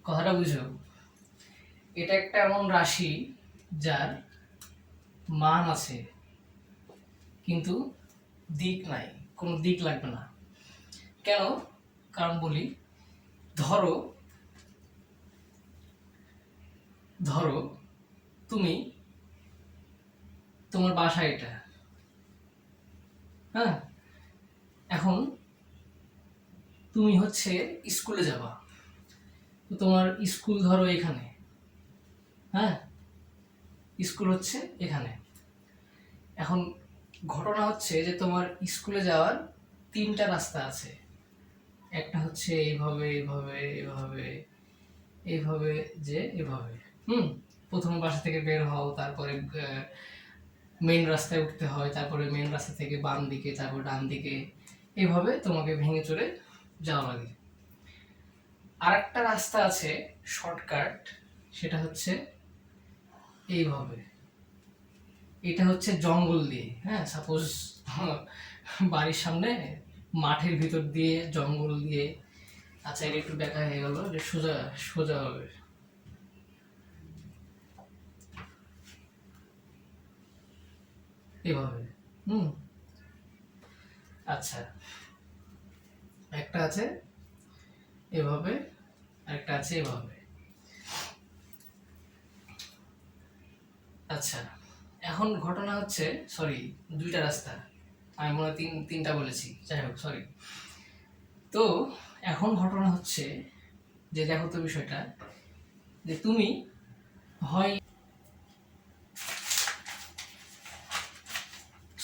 কথাটা বুঝো, এটা একটা এমন রাশি যার মান আছে কিন্তু দিক নাই, কোনো দিক লাগবে না। কেন? কারণ বলি, ধরো ধরো তুমি, তোমার বাসা এটা। হ্যাঁ, এখন তুমি হচ্ছে স্কুলে যাবা, তো তোমার স্কুল ধরো এখানে। হ্যাঁ, স্কুল হচ্ছে এখানে। এখন ঘটনা হচ্ছে যে তোমার স্কুলে যাওয়ার তিনটা রাস্তা আছে। একটা হচ্ছে এইভাবে, এইভাবে, এইভাবে, এইভাবে, যে এভাবে। প্রথমে বাসা থেকে বের হও, তারপরে মেন রাস্তায় উঠতে হয়, তারপরে মেন রাস্তা থেকে বাম দিকে, তারপর ডান দিকে, এইভাবে তোমাকে ভেঙে চড়ে যাওয়া লাগে। আর একটা রাস্তা আছে শর্টকাট, সেটা হচ্ছে এইভাবে। এটা হচ্ছে জঙ্গল দিয়ে। হ্যাঁ, সাপোজ বাড়ির সামনে মাঠের ভিতর দিয়ে, জঙ্গল দিয়ে। আচ্ছা, এটা একটু দেখা হয়ে গেল যে সোজা সোজা হবে। এভাবে। আচ্ছা, একটা আছে এভাবে, একটা আছে এভাবে। আচ্ছা, এখন ঘটনা হচ্ছে, সরি, দুইটা রাস্তা, আমি মনে হয় তিনটা বলেছি, যাই হোক, সরি। তো এখন ঘটনা হচ্ছে যে দেখো তো বিষয়টা, যে তুমি হয়,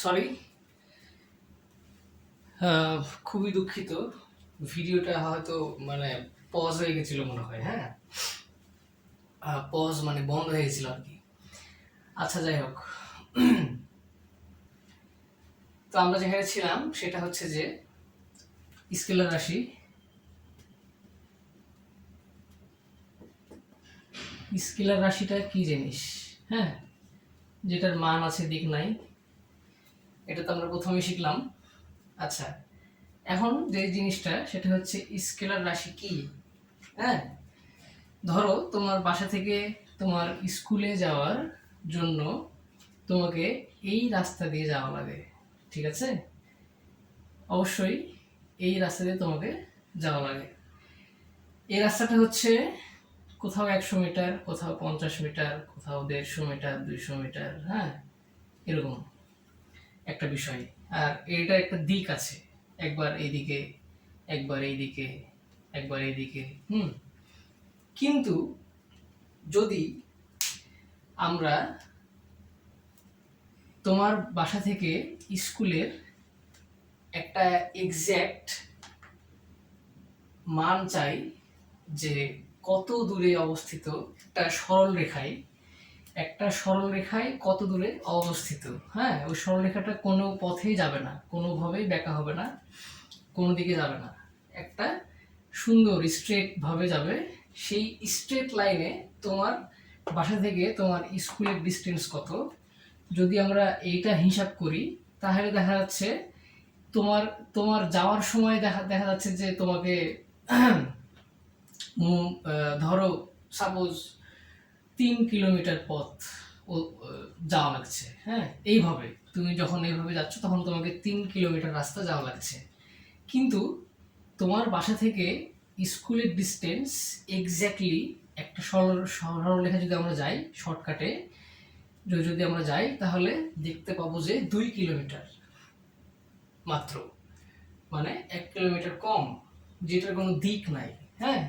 সরি, খুবই দুঃখিত, ভিডিওটা হয়তো মানে পজ হয়ে গেছিল মনে হয়। হ্যাঁ, পজ মানে বন্ধ হয়ে গেছিল আর কি। আচ্ছা, যাই হোক, তো আমরা যেখানে ছিলাম সেটা হচ্ছে যে স্কেলার রাশি। স্কেলার রাশিটা কি জিনিস? হ্যাঁ, যেটার মান আছে দিক নাই, এটা তো আমরা প্রথমেই শিখলাম। আচ্ছা, এখন যে জিনিসটা সেটা হচ্ছে স্কেলার রাশি কি। হ্যাঁ, ধরো তোমার বাসা থেকে তোমার স্কুলে যাওয়ার জন্য তোমাকে এই রাস্তা দিয়ে যাওয়া লাগে, ঠিক আছে? অবশ্যই এই রাস্তা দিয়ে তোমাকে যাওয়া লাগে। এই রাস্তাটা হচ্ছে কোথাও 100 মিটার, কোথাও 50 মিটার, কোথাও 150 মিটার, 200 মিটার। হ্যাঁ, এরকম একটা বিষয়। আর এটা একটা দিক আছে, একবার এইদিকে, একবার এইদিকে, একবার এইদিকে। কিন্তু যদি আমরা তোমার বাসা থেকে স্কুলের একটা এক্স্যাক্ট মান চাই, যে কত দূরে অবস্থিত একটা সরল রেখায় কত দূরে অবস্থিত। হ্যাঁ, ওই সরল রেখাটা কোনো পথেই যাবে না, কোনোভাবেই বেঁকা হবে না, কোনো দিকে যাবে না, একটা সুন্দর স্ট্রেট ভাবে যাবে। সেই স্ট্রেট লাইনে তোমার বাসা থেকে তোমার স্কুলের ডিস্টেন্স কত, যদি আমরা এইটা হিসাব করি, তাহলে দেখা যাচ্ছে তোমার তোমার যাওয়ার সময় দেখা যাচ্ছে যে তোমাকে ধরো সাপোজ 3 কিলোমিটার পথ যাওয়া লাগছে। হ্যাঁ, এইভাবে তুমি যখন এইভাবে যাচ্ছ তখন তোমাকে 3 কিলোমিটার রাস্তা যাওয়া লাগছে, কিন্তু তোমার বাসা থেকে স্কুলের ডিস্টেন্স এক্স্যাক্টলি একটা সরলরেখা যদি আমরা যাই শর্টকাটে যদি আমরা যাই তাহলে দেখতে পাবো যে 2 কিলোমিটার মাত্র, মানে 1 কিলোমিটার কম, যেটার কোনো দিক নাই। হ্যাঁ,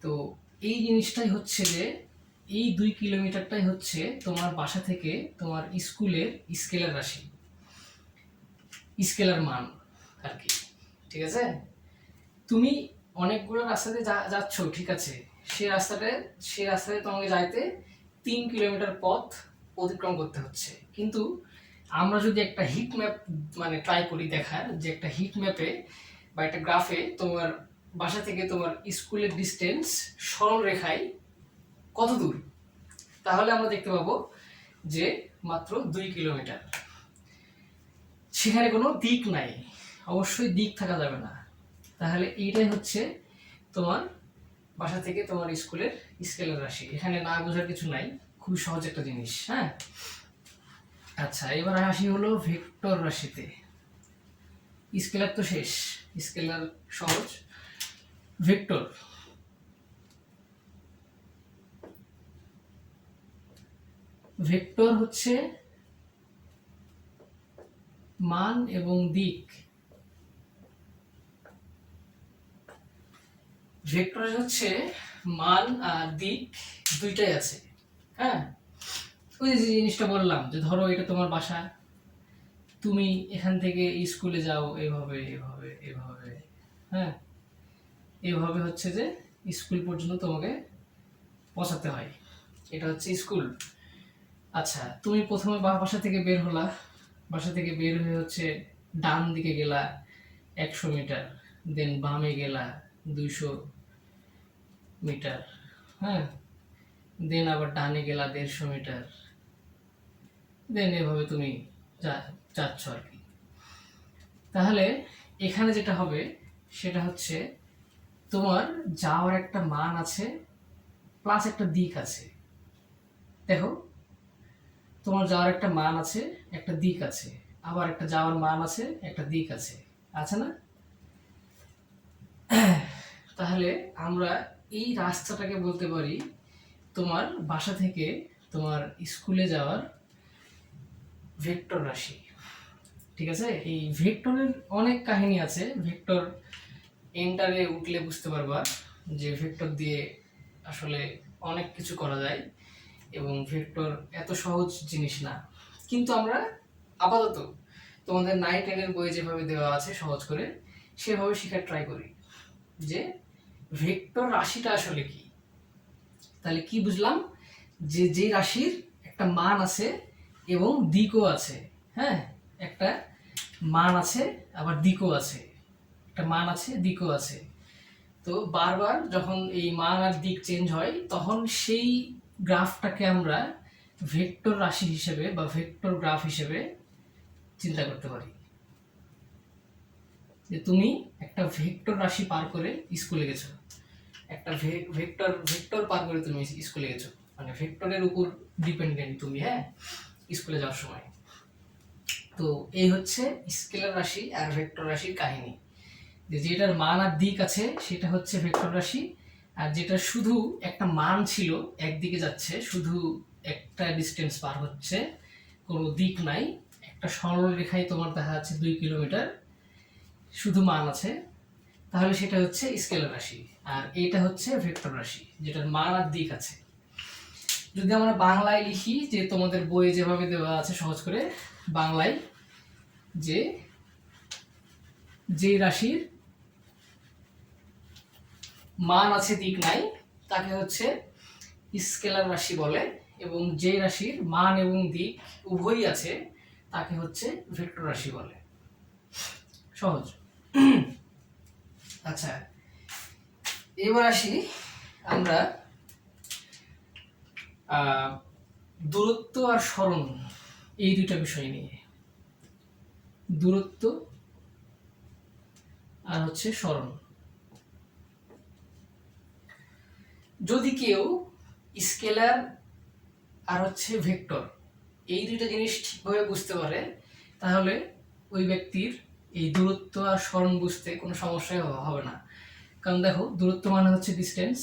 তো এই জিনিসটাই হচ্ছে যে এই 2 কিলোমিটারটাই হচ্ছে তোমার বাসা থেকে তোমার স্কুলের স্কেলার রাশি, স্কেলার মান আর কি। ঠিক আছে, তুমি অনেকগুলো রাস্তাতে যাচ্ছ, ঠিক আছে, সে রাস্তাতে তোমাকে যাইতে 3 কিলোমিটার পথ অতিক্রম করতে হচ্ছে। কিন্তু আমরা যদি একটা হিট ম্যাপ মানে ট্রাই করি দেখার, যে একটা হিট ম্যাপে বা একটা গ্রাফে তোমার বাসা থেকে তোমার স্কুলের ডিস্টেন্স সরল রেখায় কত দূর, তাহলে আমরা দেখতে পাবো যে মাত্র 2 কিলোমিটার। সেখানে কোনো দিক নাই, অবশ্যই দিক থাকা যাবে না। তাহলে এইটাই হচ্ছে তোমার বাসা থেকে তোমার স্কুলের স্কেলার রাশি। এখানে না বোঝার কিছু নাই, খুবই সহজ একটা জিনিস। হ্যাঁ, আচ্ছা, এবার আসি হলো ভেক্টর রাশিতে। স্কেলার তো শেষ, স্কেলার সহজ। ভেক্টর, ভেক্টর হচ্ছে মান এবং দিক। ভেক্টর হচ্ছে মান আর দিক দুইটাই আছে। হ্যাঁ, ওই যে জিনিসটা বললাম যে ধরো এটা তোমার বাসা, তুমি এখান থেকে স্কুলে যাও এভাবে এভাবে এভাবে। হ্যাঁ, এভাবে হচ্ছে যে স্কুল পর্যন্ত তোমাকে পৌঁছাতে হয়, এটা হচ্ছে স্কুল। আচ্ছা, তুমি প্রথমে বাসা থেকে বের হলা, বাসা থেকে বের হয়ে হচ্ছে ডান দিকে গেলা 100 মিটার, দেন বামে গেলা 200 মিটার। হ্যাঁ, দেন আবার ডানে গেলা 150 মিটার, দেন এভাবে তুমি যাচ্ছ আর কি। তাহলে এখানে যেটা হবে সেটা হচ্ছে তোমার যাওয়ার একটা মান আছে প্লাস একটা দিক আছে। দেখো, তোমার যাওয়ার একটা মান আছে, একটা দিক আছে, আবার একটা যাওয়ার মান আছে, একটা দিক আছে, আছে না? তাহলে আমরা এই রাস্তাটাকে বলতে পারি তোমার বাসা থেকে তোমার স্কুলে যাওয়ার ভেক্টর রাশি। ঠিক আছে, এই ভেক্টরের অনেক কাহিনী আছে। ভেক্টর এন্টারে উঠলে বুঝতে পারবা যে ভেক্টর দিয়ে আসলে অনেক কিছু করা যায় এবং ভেক্টর এত সহজ জিনিস না। কিন্তু আমরা আপাতত তোমাদের 9-10 বইয়ে যেভাবে দেওয়া আছে সহজ করে সেভাবে শেখার ট্রাই করি যে ভেক্টর রাশিটা আসলে কি। তাহলে কি বুঝলাম, যে যে রাশির একটা মান আছে এবং দিকও আছে। হ্যাঁ, একটা মান আছে আবার দিকও আছে, একটা মান আছে দিকও আছে। তো বারবার যখন এই মান আর দিক চেঞ্জ হয় তখন সেই গ্রাফটাকে আমরা ভেক্টর রাশি হিসেবে বা ভেক্টর গ্রাফ হিসেবে চিন্তা করতে পারি। যে তুমি একটা ভেক্টর রাশি পার করে স্কুলে গেছো, একটা ভেক্টর ভেক্টর পার করে তুমি স্কুলে গেছো, মানে ভেক্টরের উপর ডিপেন্ডেন্ট তুমি। হ্যাঁ, স্কুলে যাওয়ার সময়। তো এই হচ্ছে স্কেলার রাশি আর ভেক্টর রাশির কাহিনী। যে যেটার মান আর দিক আছে সেটা হচ্ছে ভেক্টর রাশি, আর যেটা শুধু একটা মান ছিল একদিকে যাচ্ছে, শুধু একটা ডিস্টেন্স পার হচ্ছে, কোনো দিক নাই, একটা সরল রেখায় তোমার দেখা যাচ্ছে 2 কিলোমিটার, শুধু মান আছে, তাহলে সেটা হচ্ছে স্কেলার রাশি। আর এটা হচ্ছে ভেক্টর রাশি যেটার মান আর দিক আছে। যদি আমরা বাংলায় লিখি, যে তোমাদের বইয়ে যেভাবে দেওয়া আছে সহজ করে বাংলায়, যে যে রাশির মান আছে দিক নাই তাকে হচ্ছে স্কেলার রাশি বলে, এবং যে রাশির মান এবং দিক উভয়ই আছে তাকে হচ্ছে ভেক্টর রাশি বলে। সহজ। আচ্ছা, এবার আসি আমরা দূরত্ব আর সরণ এই দুইটা বিষয় নিয়ে। দূরত্ব আর হচ্ছে সরণ। যদি কেউ স্কেলার আর হচ্ছে ভেক্টর এই দুইটা জিনিস ঠিকভাবে বুঝতে পারে তাহলে ওই ব্যক্তির এই দূরত্ব আর সরণ বুঝতে কোনো সমস্যাই হবে না। কারণ দেখো, দূরত্ব মানে হচ্ছে ডিস্টেন্স,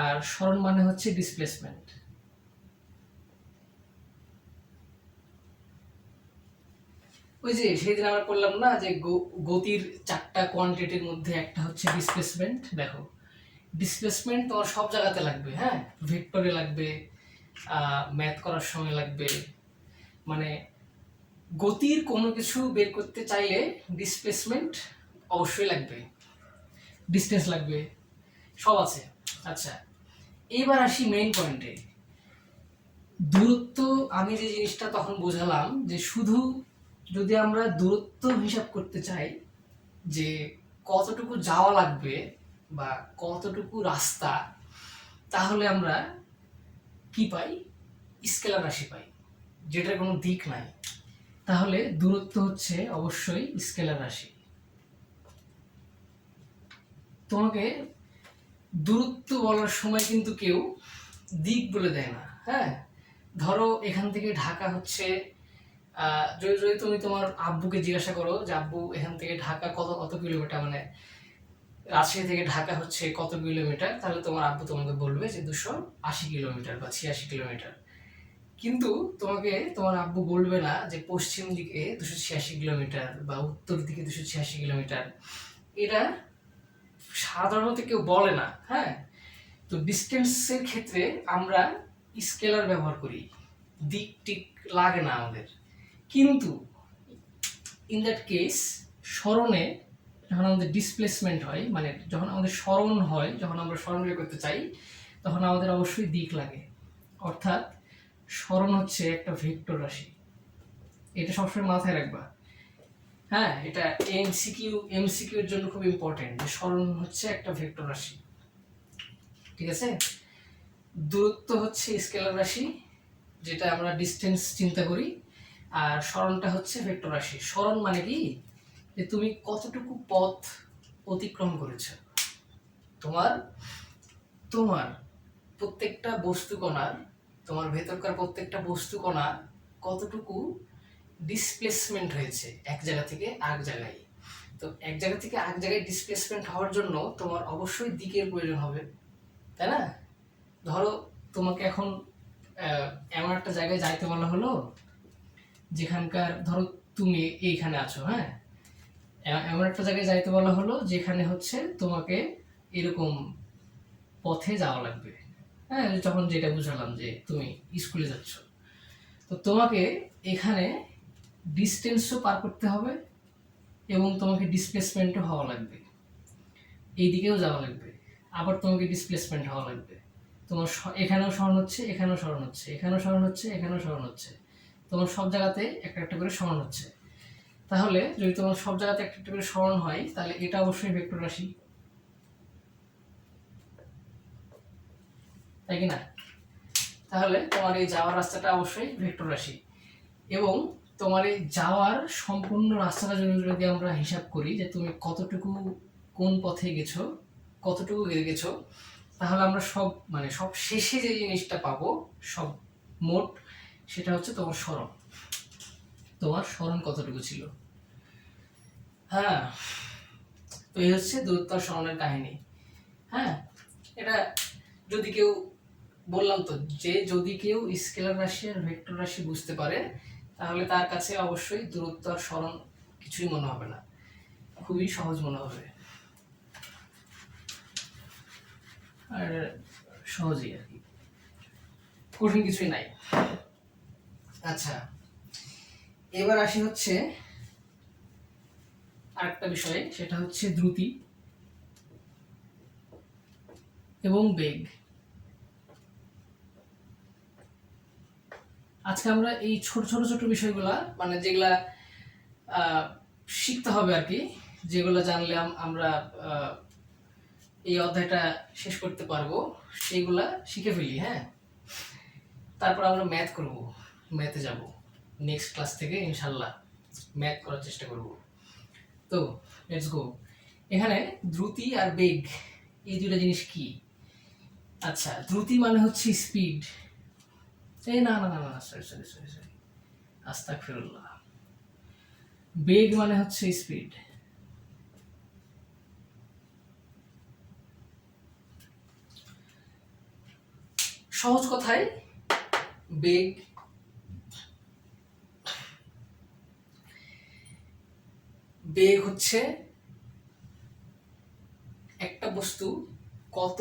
আর সরণ মানে হচ্ছে ডিসপ্লেসমেন্ট। ওই যে সেদিন আমরা বললাম না যে গতির 4টা কোয়ান্টিটির মধ্যে একটা হচ্ছে ডিসপ্লেসমেন্ট। দেখো ডিসপ্লেসমেন্ট তোমার সব জায়গাতে লাগবে, হ্যাঁ, ভেক্টরে লাগবে, ম্যাথ করার সময় লাগবে, মানে গতির কোনো কিছু বের করতে চাইলে ডিসপ্লেসমেন্ট অবশ্যই লাগবে, ডিস্টেন্স লাগবে, সব আছে। আচ্ছা, এবার আসি মেইন পয়েন্টে। দূরত্ব, আমি যে জিনিসটা তখন বোঝালাম যে শুধু যদি আমরা দূরত্ব হিসাব করতে চাই যে কতটুকু যাওয়া লাগবে বা কতটুকু রাস্তা, তাহলে আমরা কি পাই? স্কেলার রাশি পাই, যেটার কোনো দিক নাই। তাহলে দূরত্ব হচ্ছে অবশ্যই স্কেলার রাশি। তোমাকে দূরত্ব বলার সময় কিন্তু কেউ দিক বলে দেয় না, হ্যাঁ। ধরো এখান থেকে ঢাকা হচ্ছে, যদি তুমি তোমার আব্বুকে জিজ্ঞাসা করো যে আব্বু এখান থেকে ঢাকা কত কত কিলোমিটার, মানে রাজশাহী থেকে ঢাকা হচ্ছে কত কিলোমিটার, তাহলে তোমার আব্বু তোমাকে বলবে যে 280 কিলোমিটার বা 86 কিলোমিটার। কিন্তু তোমাকে তোমার আব্বু বলবে না যে পশ্চিম দিকে 286 কিলোমিটার বা উত্তর দিকে 286 কিলোমিটার। এটা সাধারণত কেউ বলে না, হ্যাঁ। তো ডিস্টেন্সের ক্ষেত্রে আমরা স্কেলার ব্যবহার করি, দিক টিক লাগে না আমাদের। কিন্তু ইন দ্যাট কেস সরণে যখন আমাদের ডিসপ্লেসমেন্ট হয়, মানে যখন আমাদের সরণ হয়, যখন আমরা সরণ বের করতে চাই, তখন আমাদের অবশ্যই দিক লাগে। অর্থাৎ সরণ হচ্ছে একটা ভেক্টর রাশি, এটা সবসময় মাথায় রাখবা। হ্যাঁ, এটা এমসিকিউর জন্য খুব ইম্পর্টেন্ট যে সরণ হচ্ছে একটা ভেক্টর রাশি, ঠিক আছে। দূরত্ব হচ্ছে স্কেলার রাশি, যেটা আমরা ডিস্টেন্স চিন্তা করি, আর সরণটা হচ্ছে ভেক্টর রাশি। সরণ মানে কি? যে তুমি কতটুকু পথ অতিক্রম করেছো। তোমার তোমার প্রত্যেকটা বস্তু কণার, তোমার ভেতরকার প্রত্যেকটা বস্তু কণা কতটুকু ডিসপ্লেসমেন্ট হয়েছে এক জায়গা থেকে আরেক জায়গায়। তো এক জায়গা থেকে আরেক জায়গায় ডিসপ্লেসমেন্ট হওয়ার জন্য তোমার অবশ্যই দিকের প্রয়োজন হবে, তাই না? ধরো তোমাকে এখন এমন একটা জায়গায় যাইতে বলা হলো যেখানকার, ধরো তুমি এইখানে আছো, হ্যাঁ, এমন একটা জায়গায় যাইতে বলা হলো যেখানে হচ্ছে তোমাকে এরকম পথে যাওয়া লাগবে, হ্যাঁ, তখন যেটা বুঝালাম যে তুমি স্কুলে যাচ্ছ, তো তোমাকে এখানে ডিস্টেন্সও পার করতে হবে এবং তোমাকে ডিসপ্লেসমেন্টও হওয়া লাগবে, এইদিকেও যাওয়া লাগবে, আবার তোমাকে ডিসপ্লেসমেন্ট হওয়া লাগবে। তোমার এখানেও সরণ হচ্ছে, এখানেও সরণ হচ্ছে, এখানেও সরণ হচ্ছে, এখানেও সরণ হচ্ছে, তোমার সব জায়গাতে একটা একটা করে সরণ হচ্ছে। তাহলে যদি তোমার সব জায়গাতে একটা একটা করে সরণ হয়, তাহলে এটা অবশ্যই ভেক্টর রাশি, তাই কি না? তাহলে তোমার এই যাওয়ার রাস্তাটা অবশ্যই ভেক্টর রাশি। এবং তোমার এই যাওয়ার সম্পূর্ণ রাস্তাটা যদি আমরা হিসাব করি যে তুমি কতটুকু কোন পথে গেছো, কতটুকু গেছো, তাহলে আমরা সব, মানে সব শেষে যে জিনিসটা পাবো সব মোট, সেটা হচ্ছে তোমার সরণ। তোমার সরণ কতটুকু ছিল। হ্যাঁ, তো এই হচ্ছে দূরত্ব আর সরণের কাহিনী। হ্যাঁ, এটা যদি কেউ, বললাম তো যে যদি কেউ স্কেলার রাশি আর ভেক্টর রাশি বুঝতে পারে, তাহলে তার কাছে অবশ্যই দূরত্ব আর সরণ কিছুই মনে হবে না, খুবই সহজ মনে হবে, আর সহজই আর কি, কঠিন কিছুই নাই। আচ্ছা, এবার আসি হচ্ছে আরেকটা বিষয়, সেটা হচ্ছে দ্রুতি এবং বেগ। আজকে আমরা এই ছোট ছোট ছোট বিষয়গুলা, মানে যেগুলা শিখতে হবে আর কি, যেগুলো জানলে আমরা এই অধ্যায়টা শেষ করতে পারবো, সেইগুলা শিখে ফেলি, হ্যাঁ। তারপর আমরা ম্যাথ করব, ম্যাথে যাব নেক্সট ক্লাস থেকে ইনশাল্লাহ, ম্যাথ করার চেষ্টা করব। তো লেটস গো। এখানে দ্রুতি আর বেগ, এই দুটো জিনিস কি? আচ্ছা, দ্রুতি মানে হচ্ছে স্পিড, এই না না না না, সরি সরি সরি সরি, আস্তাগফিরুল্লাহ। বেগ মানে হচ্ছে স্পিড। সহজ কথায় বেগ বেগ হচ্ছে একটা বস্তু কত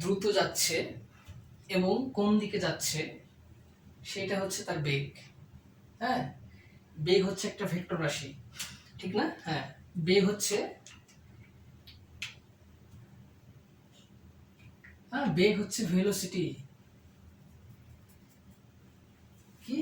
দ্রুত যাচ্ছে এবং কোন দিকে যাচ্ছে সেটা হচ্ছে তার বেগ। হ্যাঁ, বেগ হচ্ছে একটা ভেক্টর রাশি, ঠিক না? হ্যাঁ, বেগ হচ্ছে বেগ হচ্ছে ভেলোসিটি। কি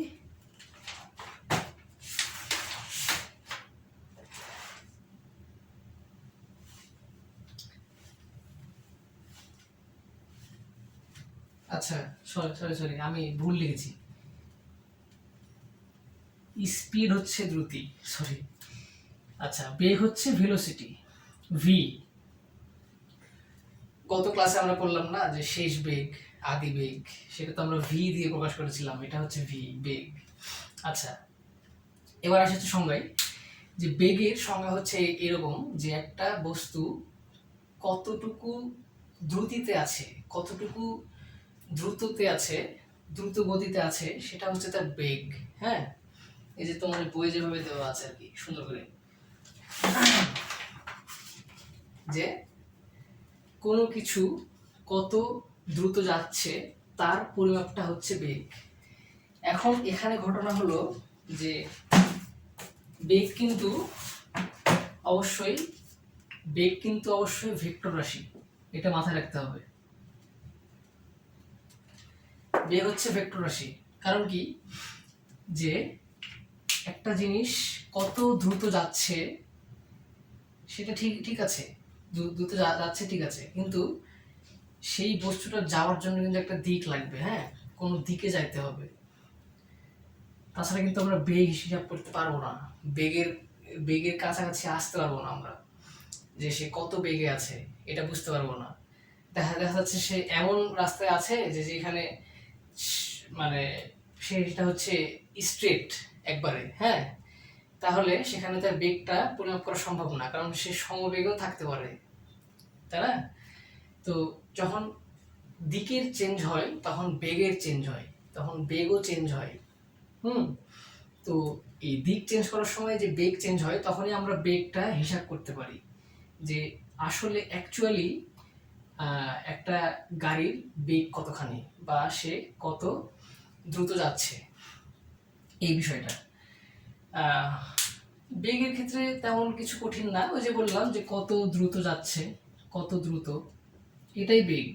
আচ্ছা, সরি সরি সরি, আমি ভুল লিখেছি। স্পিড হচ্ছে দ্রুতি, সরি। আচ্ছা, বেগ হচ্ছে ভেলোসিটি, ভি। গত ক্লাসে আমরা বললাম না যে শেষ বেগ, আদি বেগ, সেটা তো আমরা ভি দিয়ে প্রকাশ করেছিলাম। এটা হচ্ছে ভি, বেগ। আচ্ছা, এবার আসে হচ্ছে সংজ্ঞায়, যে বেগের সংজ্ঞা হচ্ছে এরকম যে একটা বস্তু কতটুকু দ্রুতিতে আছে, কতটুকু দ্রুততে আছে, দ্রুত গতিতে আছে, সেটা হচ্ছে তার বেগ। হ্যাঁ, এই যে তোমার বই যেভাবে দেওয়া আছে আর কি, সুন্দর করে, যে কোনো কিছু কত দ্রুত যাচ্ছে তার পরিমাপটা হচ্ছে বেগ। এখন এখানে ঘটনা হলো যে বেগ কিন্তু অবশ্যই ভেক্টর রাশি, এটা মাথায় রাখতে হবে। বেগ হচ্ছে ভেক্টর রাশি। কারণ কি, যে একটা জিনিস কত দ্রুত যাচ্ছে সেটা ঠিক ঠিক আছে, দ্রুত যাচ্ছে ঠিক আছে, কিন্তু সেই বস্তুটা যাওয়ার জন্য কিন্তু একটা দিক লাগবে। হ্যাঁ, কোনো দিকে যাইতে হবে, তাছাড়া কিন্তু আমরা বেগ হিসাব করতে পারবো না, বেগের বেগের কাছাকাছি আসতে পারবো না আমরা, যে সে কত বেগে আছে এটা বুঝতে পারবো না। দেখা যাচ্ছে সে এমন রাস্তায় আছে যে যেখানে মানে সেটা হচ্ছে স্ট্রেট একবারে। হ্যাঁ, তাহলে সেখানে তার বেগটা পরিমাপ করা সম্ভব না, কারণ সে সমবেগও থাকতে পারে, তাই না? তো যখন দিকের চেঞ্জ হয় তখন বেগের চেঞ্জ হয়, তখন বেগও চেঞ্জ হয়। তো এই দিক চেঞ্জ করার সময় যে বেগ চেঞ্জ হয়, তখনই আমরা বেগটা হিসাব করতে পারি যে আসলে অ্যাকচুয়ালি একটা গাড়ির বেগ কতখানি বা সে কত দ্রুত যাচ্ছে, এই বিষয়টা। বেগের ক্ষেত্রে তেমন কিছু কঠিন না, ওই যে বললাম যে কত দ্রুত যাচ্ছে, কত দ্রুত, এটাই বেগ।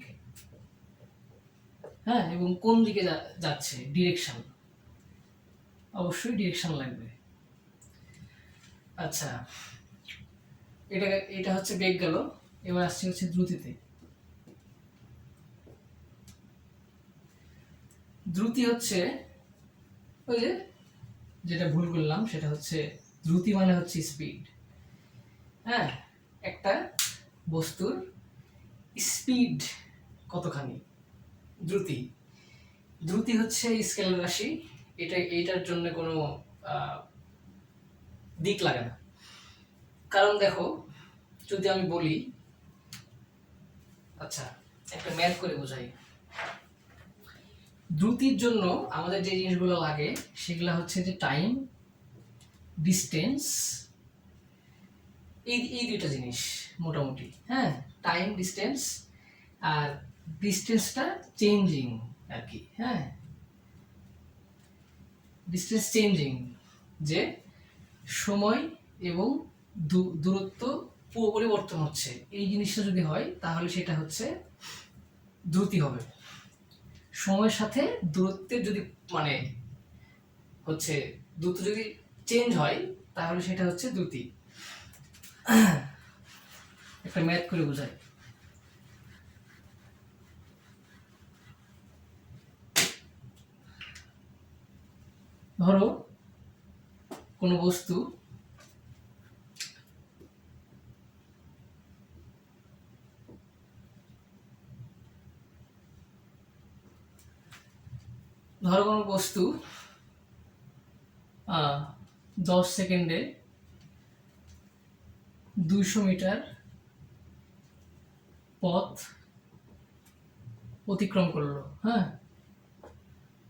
হ্যাঁ, এবং কোন দিকে যাচ্ছে, ডিরেকশন, অবশ্যই ডিরেকশন লাগবে। আচ্ছা, এটা এটা হচ্ছে বেগ গেল। এবার আসছে হচ্ছে দ্রুতিতে। দ্রুতি হচ্ছে ওই যে যেটা ভুল করলাম, সেটা হচ্ছে দ্রুতি মানে হচ্ছে স্পিড। হ্যাঁ, একটা বস্তুর স্পিড কতখানি, দ্রুতি। দ্রুতি হচ্ছে স্কেলার রাশি, এইটার জন্য কোনো দিক লাগে না। কারণ দেখো, যদি আমি বলি, আচ্ছা একটা ম্যাথ করে বোঝাই। দ্রুতির জন্য আমাদের যে জিনিসগুলো লাগে সেগুলো হচ্ছে যে টাইম, ডিস্টেন্স, এই দুইটা জিনিস মোটামুটি। হ্যাঁ, টাইম, ডিস্টেন্স, আর ডিস্টেন্সটা চেঞ্জিং আর কি। হ্যাঁ, ডিস্টেন্স চেঞ্জিং, যে সময় এবং দূরত্ব পরিবর্তন হচ্ছে, এই জিনিসটা যদি হয় তাহলে সেটা হচ্ছে দ্রুতি হবে। সময়ের সাথে দূরত্বের যদি মানে হচ্ছে দ্রুত যদি চেঞ্জ হয় তাহলে সেটা হচ্ছে দ্রুতি। একটা ম্যাথ করে বোঝাই। ধরো কোনো বস্তু ধরো কোনো বস্তু 10 সেকেন্ডে 200 মিটার পথ অতিক্রম করলো, হ্যাঁ,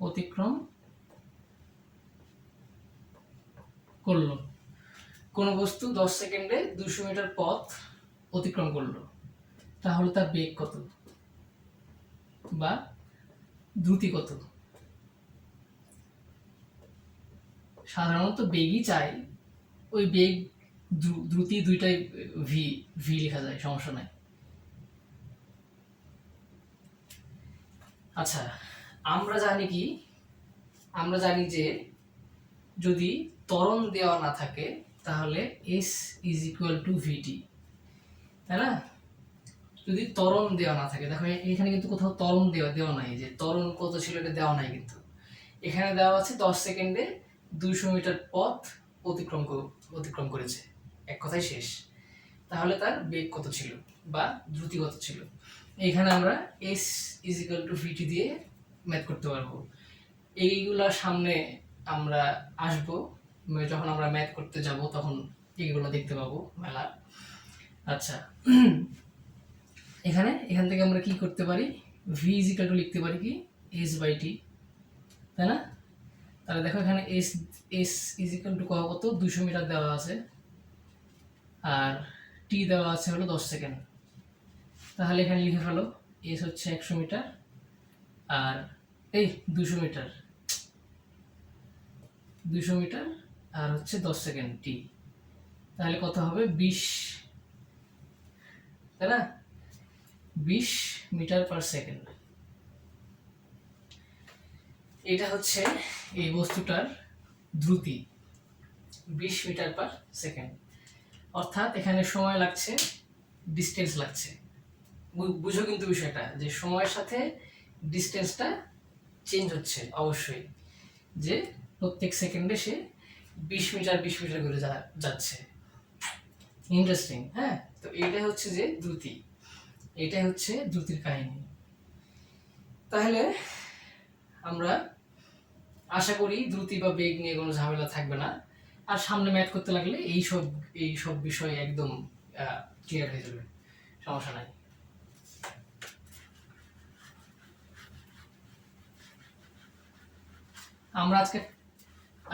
অতিক্রম করলো। কোনো বস্তু 10 সেকেন্ডে 200 মিটার পথ অতিক্রম করলো, তাহলে তার বেগ কত বা দ্রুতি কত? সাধারণত বেগই চাই, ওই বেগ দ্রুতি দুইটাই ভি ভি লেখা যায়, সমস্যা নাই। আচ্ছা, আমরা জানি কি, আমরা জানি যে যদি ত্বরণ দেওয়া না থাকে তাহলে এস ইজ ইকুয়াল টু ভিটি, তাই না? যদি ত্বরণ দেওয়া না থাকে, দেখো এখানে কিন্তু কোথাও ত্বরণ দেওয়া দেওয়া নাই, যে ত্বরণ কত ছিল এটা দেওয়া নাই, কিন্তু এখানে দেওয়া আছে 10 সেকেন্ডে 200 মিটার পথ অতিক্রম করেছে, এক কথায় শেষ। তাহলে তার বেগ কত ছিল বা দ্রুতি কত ছিল? এখানে আমরা এস ইজ ইকুয়াল টু ভিটি দিয়ে ম্যাথ করতে পারবো। এইগুলা সামনে আমরা আসবো, যখন আমরা ম্যাথ করতে যাব তখন এইগুলো দেখতে পাবো মেলা। আচ্ছা, এখান থেকে আমরা কি করতে পারি, ভি ইজ ইকুয়াল টু লিখতে পারি কি এস বাই টি, তাই না? তাহলে দেখো এখানে S S is equal to কত, 200 মিটার দেওয়া আছে, আর টি দেওয়া আছে হলো 10 সেকেন্ড। তাহলে এখানে লিখে ফেলো এস হচ্ছে 100 মিটার আর এই 200 মিটার, 200 মিটার আর হচ্ছে 10 সেকেন্ড টি, তাহলে কত হবে 20, তাই না? 20 মিটার পার সেকেন্ড। এটা হচ্ছে এই বস্তুটার দ্রুতি, 20 মিটার পার সেকেন্ড। অর্থাৎ এখানে সময় লাগছে, ডিস্টেন্স লাগছে। বুঝো কিন্তু বিষয়টা, যে সময়ের সাথে ডিস্টেন্সটা চেঞ্জ হচ্ছে অবশ্যই, যে প্রত্যেক সেকেন্ডে সে 20 মিটার 20 মিটার করে যাচ্ছে। ইন্টারেস্টিং, হ্যাঁ? তো এইটাই হচ্ছে যে দ্রুতি, এটাই হচ্ছে দ্রুতির কাহিনী। তাহলে আমরা আশা করি দ্রুতি বা বেগ নিয়ে কোনো ঝামেলা থাকবে না, আর সামনে ম্যাথ করতে লাগলে এইসব বিষয় একদম ক্লিয়ার হয়ে যাবে, সমস্যা নাই। আমরা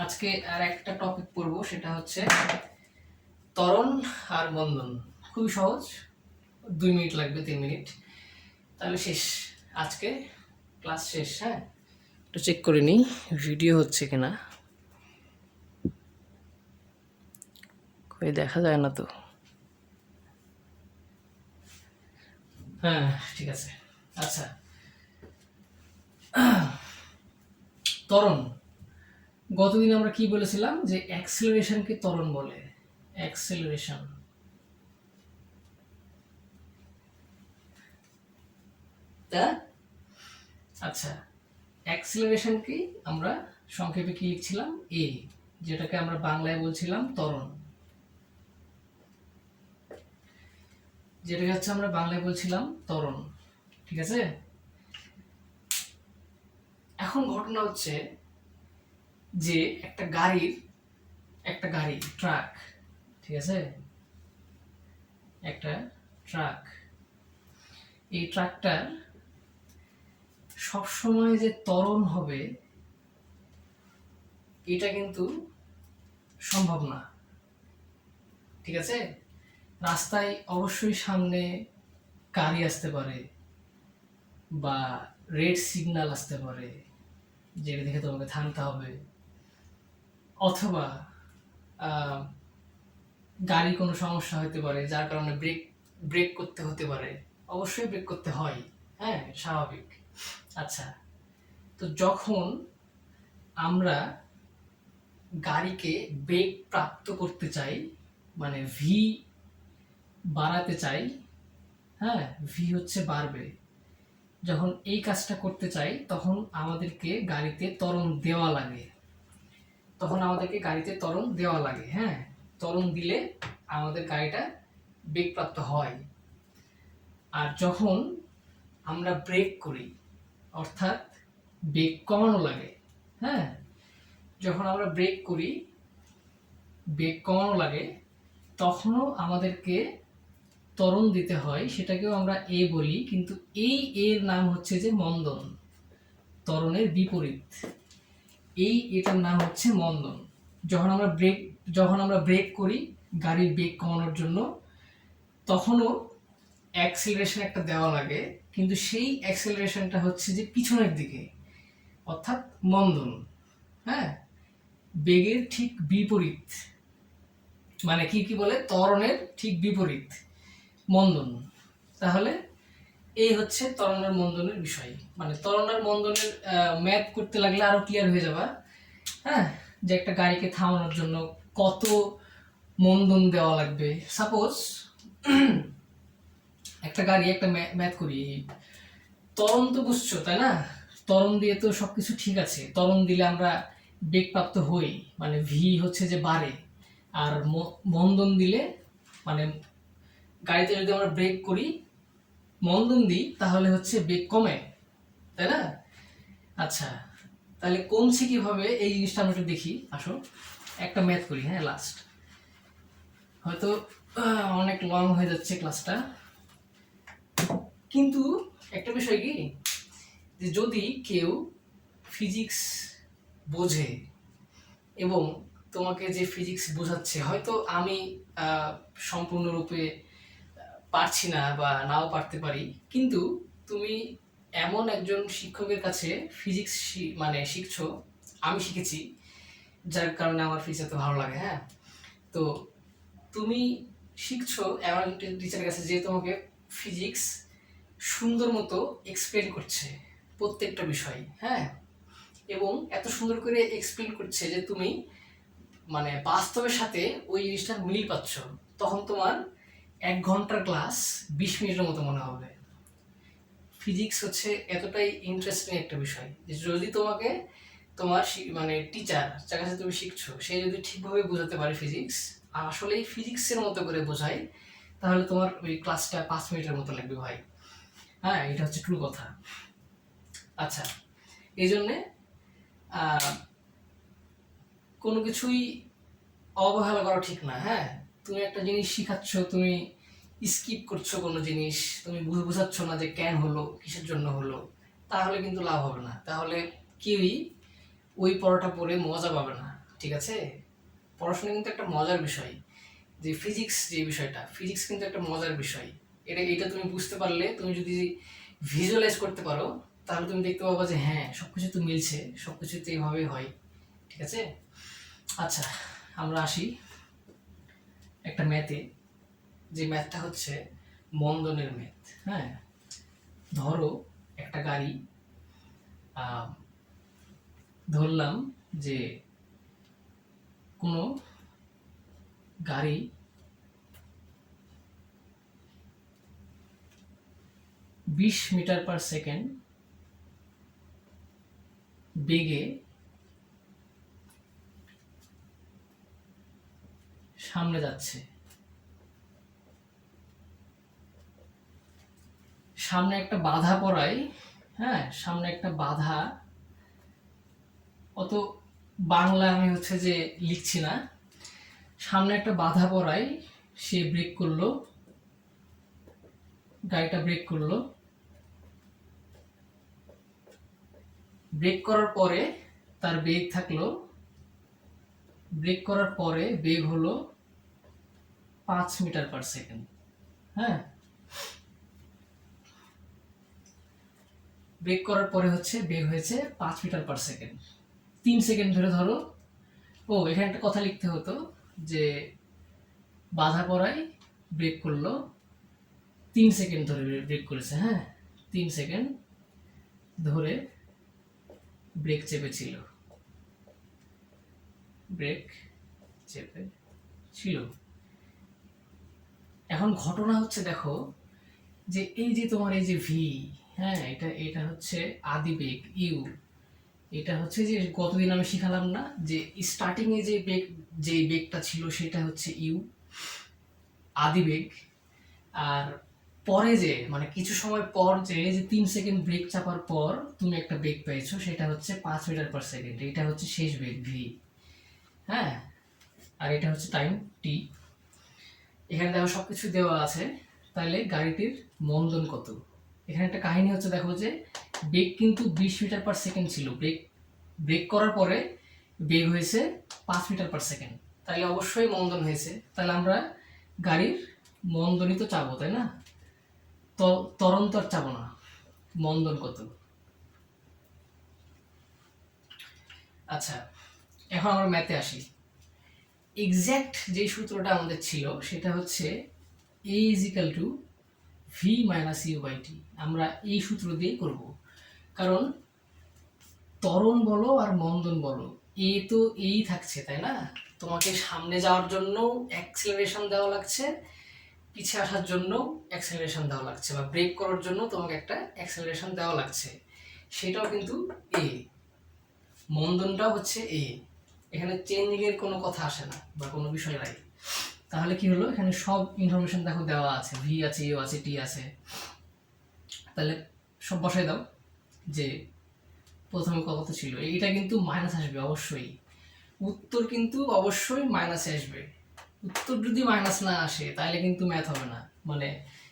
আজকে আর একটা টপিক পড়বো, সেটা হচ্ছে ত্বরণ আর মন্দন। খুবই সহজ, 2 মিনিট লাগবে, 3 মিনিট, তাহলে শেষ, আজকে ক্লাস শেষ। হ্যাঁ, একটু চেক করে নিই ভিডিও হচ্ছে কিনা, কই দেখা যায় না তো। হ্যাঁ, ঠিক আছে। আচ্ছা, ত্বরণ, গতদিন আমরা কি বলেছিলাম, যে অ্যাক্সেলারেশনকে ত্বরণ বলে, অ্যাক্সেলারেশন। আচ্ছা, অ্যাক্সেলারেশনকে আমরা সংক্ষেপে কি লিখছিলাম, এ, যেটাকে আমরা বাংলায় বলছিলাম ত্বরণ, যেটাকে হচ্ছে আমরা বাংলায় বলছিলাম ত্বরণ, ঠিক আছে? এখন ঘটনা হচ্ছে যে একটা গাড়ি ট্রাক, ঠিক আছে, একটা ট্রাক, এই ট্রাকটার সবসময় যে ত্বরণ হবে এটা কিন্তু সম্ভব না, ঠিক আছে? রাস্তায় অবশ্যই সামনে গাড়ি আসতে পারে বা রেড সিগন্যাল আসতে পারে, যেটা দেখে তোমাকে থামতে হবে, অথবা গাড়ি কোনো সমস্যা হতে পারে যার কারণে ব্রেক করতে হতে পারে, অবশ্যই ব্রেক করতে হয়, হ্যাঁ, স্বাভাবিক। আচ্ছা, তো যখন আমরা গাড়িকে বেগ প্রাপ্ত করতে চাই, মানে ভি বাড়াতে চাই, হ্যাঁ, ভি হচ্ছে বাড়বে, যখন এই কাজটা করতে চাই তখন আমাদেরকে গাড়িতে ত্বরণ দেওয়া লাগে, হ্যাঁ, ত্বরণ দিলে আমাদের গাড়িটা বেগপ্রাপ্ত হয়। আর যখন আমরা ব্রেক করি, অর্থাৎ বেগ কমানো লাগে, হ্যাঁ, যখন আমরা বেগ কমানো লাগে, তখনও আমাদেরকে ত্বরণ দিতে হয় সেটাকেও আমরা এ বলি, কিন্তু এই এর নাম হচ্ছে যে মন্দন, ত্বরণের বিপরীত। এটার নাম হচ্ছে মন্দন। যখন আমরা ব্রেক করি গাড়ির বেগ কমানোর জন্য, তখনও অ্যাক্সিলারেশন একটা দেওয়া লাগে, কিন্তু সেই অ্যাক্সিলারেশনটা হচ্ছে যে পিছনের দিকে, অর্থাৎ মন্দন। হ্যাঁ, বেগের ঠিক বিপরীত, মানে কি বলে, ত্বরণের ঠিক বিপরীত, মন্দন। তাহলে এই হচ্ছে ত্বরণ আর মন্দনের বিষয়। মানে ত্বরণ আর মন্দনের ম্যাথ করতে লাগলে আরো ক্লিয়ার হয়ে যাবে। হ্যাঁ, যে একটা গাড়িকে থামানোর জন্য কত মন্দন দেওয়া লাগবে। সাপোজ একটা গাড়ি, একটা ম্যাথ করি, ত্বরণ তো বুঝছো তাই না? ত্বরণ দিয়ে তো সবকিছু ঠিক আছে, ত্বরণ দিলে আমরা বেগপ্রাপ্ত হই, মানে ভি হচ্ছে যে বাড়ে। আর মন্দন দিলে, মানে গাড়িতে যদি আমরা ব্রেক করি, মন্দন দিই, তাহলে হচ্ছে বেগ কমে, তাই না? আচ্ছা, তাহলে কমছে কিভাবে এই জিনিসটা আমরা একটু দেখি। আসো একটা ম্যাথ করি। হ্যাঁ, লাস্ট হয়তো অনেক লং হয়ে যাচ্ছে ক্লাসটা, কিন্তু একটা বিষয় কি, যে যদি কেউ ফিজিক্স বোঝে এবং তোমাকে যে ফিজিক্স বোঝাচ্ছে, হয়তো আমি সম্পূর্ণরূপে পারছি না বা নাও পারতে পারি, কিন্তু তুমি এমন একজন শিক্ষকের কাছে ফিজিক্স মানে শিখছো, আমি শিখেছি, যার কারণে আমার ফিজিক্স এত ভালো লাগে। হ্যাঁ, তো তুমি শিখছো এমন একজন টিচারের কাছে যে তোমাকে ফিজিক্স সুন্দর মতো এক্সপ্লেন করছে প্রত্যেকটা বিষয়। হ্যাঁ, এবং এত সুন্দর করে এক্সপ্লেন করছে যে তুমি মানে বাস্তবের সাথে ওই জিনিসটার মিল পাচ্ছ। তখন তোমার 1 ঘন্টার ক্লাস 20 মিনিটের মতো মনে হবে। ফিজিক্স হচ্ছে এতটাই ইন্টারেস্টিং একটা বিষয় যে যদি তোমাকে তোমার মানে টিচার যার কাছে তুমি শিখছো, সে যদি ঠিকভাবে বোঝাতে পারে ফিজিক্স, আর আসলেই ফিজিক্সের মতো করে বোঝায়, তাহলে তোমার ওই ক্লাসটা 5 মিনিটের মতো লাগবে ভাই। হ্যাঁ, এটা হচ্ছে ট্রু কথা। আচ্ছা, এই জন্যে কোনো কিছুই অবহেলা করা ঠিক না। হ্যাঁ, তুমি একটা জিনিস শিখাচ্ছ, তুমি স্কিপ করছো কোনো জিনিস, তুমি বোঝাচ্ছ না যে কেন হলো, কিসের জন্য হলো, তাহলে কিন্তু লাভ হবে না। তাহলে কেউই ওই পড়াটা পড়ে মজা পাবে না। ঠিক আছে, পড়াশোনা কিন্তু একটা মজার বিষয়। যে ফিজিক্স, যে বিষয়টা, ফিজিক্স কিন্তু একটা মজার বিষয়। এটা তুমি বুঝতে পারলে, তুমি যদি ভিজুয়ালাইজ করতে পারো, তাহলে তুমি দেখতে পাবো যে হ্যাঁ, সবকিছু তো মিলছে, সবকিছু তো এইভাবেই হয়। ঠিক আছে, আচ্ছা আমরা আসি একটা ম্যাথে, যে ম্যাথটা হচ্ছে মন্দনের ম্যাথ। হ্যাঁ, ধরো একটা গাড়ি, ধরলাম যে কোনো গাড়ি 20 মিটার/সেকেন্ড বেগে সামনে যাচ্ছে। সামনে একটা বাধা পড়ায়, হ্যাঁ, সামনে একটা বাধা, অত বাংলা আমি হচ্ছে যে লিখছি না, সামনে একটা বাধা পড়ায় সে ব্রেক করলো, গাড়িটা ব্রেক করলো। ব্রেক করার পরে তার বেগ থাকলো, ব্রেক করার পরে বেগ হলো 5 মিটার/সেকেন্ড। হ্যাঁ, ব্রেক করার পরে হচ্ছে বেগ হয়েছে 5 মিটার/সেকেন্ড। 3 সেকেন্ড ধরে ধরো। এখানে একটা কথা লিখতে হতো যে বাধা পড়ায় ব্রেক করলো, 3 সেকেন্ড ধরে ব্রেক করেছে। হ্যাঁ, 3 সেকেন্ড ধরে ব্রেক চেপেছিল, ব্রেক চেপে ছিল। এখন ঘটনা হচ্ছে, দেখো যে এই যে তোমার এই যে ভি, হ্যাঁ, এটা হচ্ছে আদি বেগ ইউ। এটা হচ্ছে যে গতদিন আমি শিখালাম না যে স্টার্টিং এ যে বেগটা ছিল সেটা হচ্ছে ইউ, আদি বেগ। আর পরে যে মানে কিছু সময় পর যে 3 সেকেন্ড ব্রেক চাপার পর তুমি একটা বেগ পেয়েছো, সেটা হচ্ছে 5 মিটার/সেকেন্ড। এটা হচ্ছে শেষ বেগ ভি। হ্যাঁ, আর এটা হচ্ছে টাইম টি। এখানে দেখো সবকিছু দেওয়া আছে। তাহলে গাড়িটির মন্দন কত। এখানে একটা কাহিনী হচ্ছে, দেখো যে বেগ কিন্তু 20 মিটার/সেকেন্ড ছিল, ব্রেক করার পরে বেগ হয়েছে 5 মিটার/সেকেন্ড, তাহলে অবশ্যই মন্দন হয়েছে। তাহলে আমরা গাড়ির মন্দনই তো চাবো, তাই না? ত্বরণ তো আর চাবো না, মন্দন কত। আচ্ছা, এখন আমরা ম্যাথে আসি। এক্স্যাক্ট যে সূত্রটা আমাদের ছিল সেটা হচ্ছে a = v - u/t। আমরা এই সূত্র দিয়ে করব, কারণ ত্বরণ বলো আর মন্দন বলো, এ তো এই থাকছে, তাই না? তোমাকে সামনে যাওয়ার জন্য অ্যাক্সেলারেশন দেওয়া লাগছে, পিছিয়ে আসার জন্য অ্যাক্সেলারেশন দেওয়া লাগছে, বা ব্রেক করার জন্য তোমাকে একটা অ্যাক্সেলারেশন দেওয়া লাগছে, সেটাও কিন্তু এ, মন্দনটাও হচ্ছে এ। এখানে চেঞ্জিং এর কোনো কথা আসে না বা কোনো বিষয় নাই। তাহলে কি হলো, এখানে সব ইনফরমেশন দেখো দেওয়া আছে, ভি আছে, ইউ আছে, টি আছে। তাহলে সব বসাই দাও। যে প্রথমে কত ছিল, এইটা কিন্তু মাইনাস আসবে অবশ্যই, উত্তর কিন্তু অবশ্যই মাইনাসে আসবে। উত্তর যদি মাইনাস না আসে তাহলে কিন্তু ম্যাথ হবে না, মানে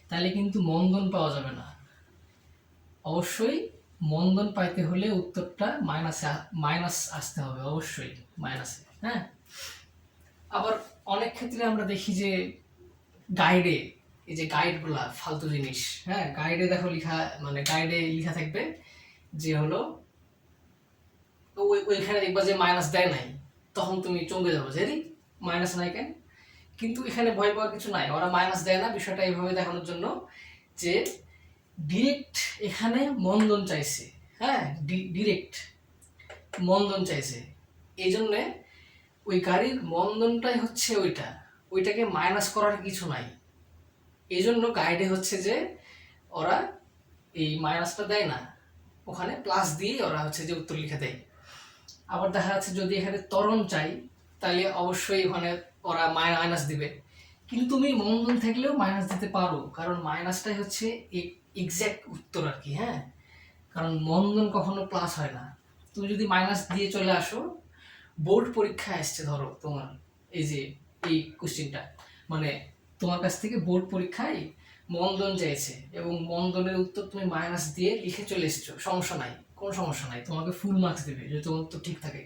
তাহলে কিন্তু মন্দন পাওয়া যাবে না। অবশ্যই মন্দন পাইতে হলে উত্তরটা মাইনাস আসতে হবে, অবশ্যই মাইনাসে। হ্যাঁ, আবার অনেক ক্ষেত্রে আমরা দেখি যে গাইডে, এই যে গাইডগুলা ফালতু জিনিস, হ্যাঁ, গাইডে দেখো লিখা, মানে গাইডে লিখা থাকবে যে হলো ওইখানে দেখবা যে মাইনাস দেয় নাই, তখন তুমি চমকে যাবো যে মাইনাস নাই কেন। কিন্তু এখানে ভয় পাওয়ার কিছু নাই, ওরা মাইনাস দেয় না, বিষয়টা এইভাবে দেখানোর জন্য যে ডিরেক্ট এখানে মন্দন চাইছে। হ্যাঁ, ডিরেক্ট মন্দন চাইছে, এই জন্যে ওই গাড়ির মন্দনটাই হচ্ছে ওইটাকে মাইনাস করার কিছু নাই। এই জন্য গাইডে হচ্ছে যে ওরা এই মাইনাসটা দেয় না, ওখানে প্লাস দিয়ে ওরা হচ্ছে যে উত্তর লিখে দেয়। আবার দেখা যাচ্ছে যদি এখানে ত্বরণ চাই তাহলে অবশ্যই ওখানে ওরা মাইনাস দিবে, কিন্তু তুমি মন্দন থাকলেও মাইনাস দিতে পারো, কারণ মাইনাসটাই হচ্ছে এক্স্যাক্ট উত্তর আর কি। হ্যাঁ, কারণ মন্দন কখনো প্লাস হয় না। তুমি যদি মাইনাস দিয়ে চলে আসো, বোর্ড পরীক্ষায় আসছে ধরো তোমার এই যে এই কোশ্চেনটা, মানে তোমার কাছ থেকে বোর্ড পরীক্ষায় মন্দন চাইছে এবং মন্দনের উত্তর তুমি মাইনাস দিয়ে লিখে চলে এসছো, সমস্যা নাই, কোনো সমস্যা নাই, তোমাকে ফুল মার্কস দেবে যদি তোমার উত্তর ঠিক থাকে।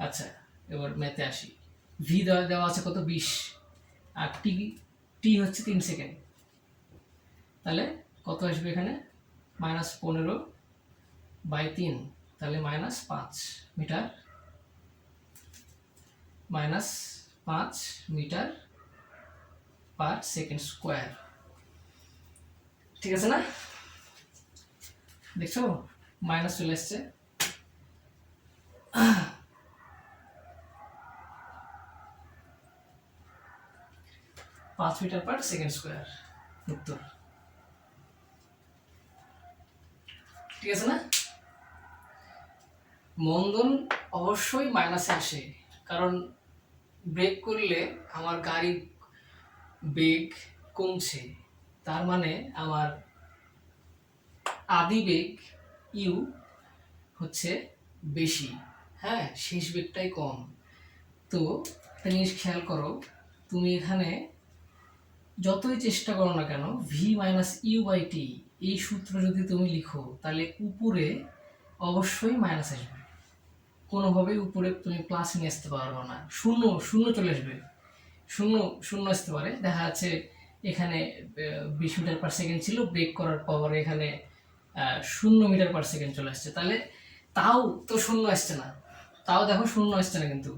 আচ্ছা, এবার ম্যাথে আসি। ভি দেওয়া আছে কত, 20, আর টি টি হচ্ছে 3 সেকেন্ড, তাহলে কত আসবে এখানে, -15/3, তাহলে -5 মিটার, -5 মিটার/সেকেন্ড স্কোয়ার। ঠিক আছে না? দেখছো মাইনাস চলে এসছে। 5 মিটার/সেকেন্ড স্কোয়ার উত্তর। ঠিক আছে না? মন্দন অবশ্যই মাইনাসে আসে, কারণ ব্রেক করলে আমার গাড়ির বেগ কমছে, তার মানে আমার আদি বেগ ইউ হচ্ছে বেশি, হ্যাঁ, শেষ বেগটাই কম। তো একটা জিনিস খেয়াল করো, তুমি এখানে যতই চেষ্টা করো না কেন v - u/t এই সূত্র যদি তুমি লিখো তাহলে উপরে অবশ্যই মাইনাস আসবে, কোনোভাবেই উপরে তুমি প্লাস নিয়ে আসতে পারবে না, শূন্য শূন্য চলে আসবে, শূন্য শূন্য আসতে পারে। দেখা যাচ্ছে এখানে 20 মিটার/সেকেন্ড ছিল, ব্রেক করার পর এখানে 0 মিটার/সেকেন্ড চলে আসছে, তাহলে তাও তো শূন্য আসছে না, তাও দেখো শূন্য আসছে না। কিন্তু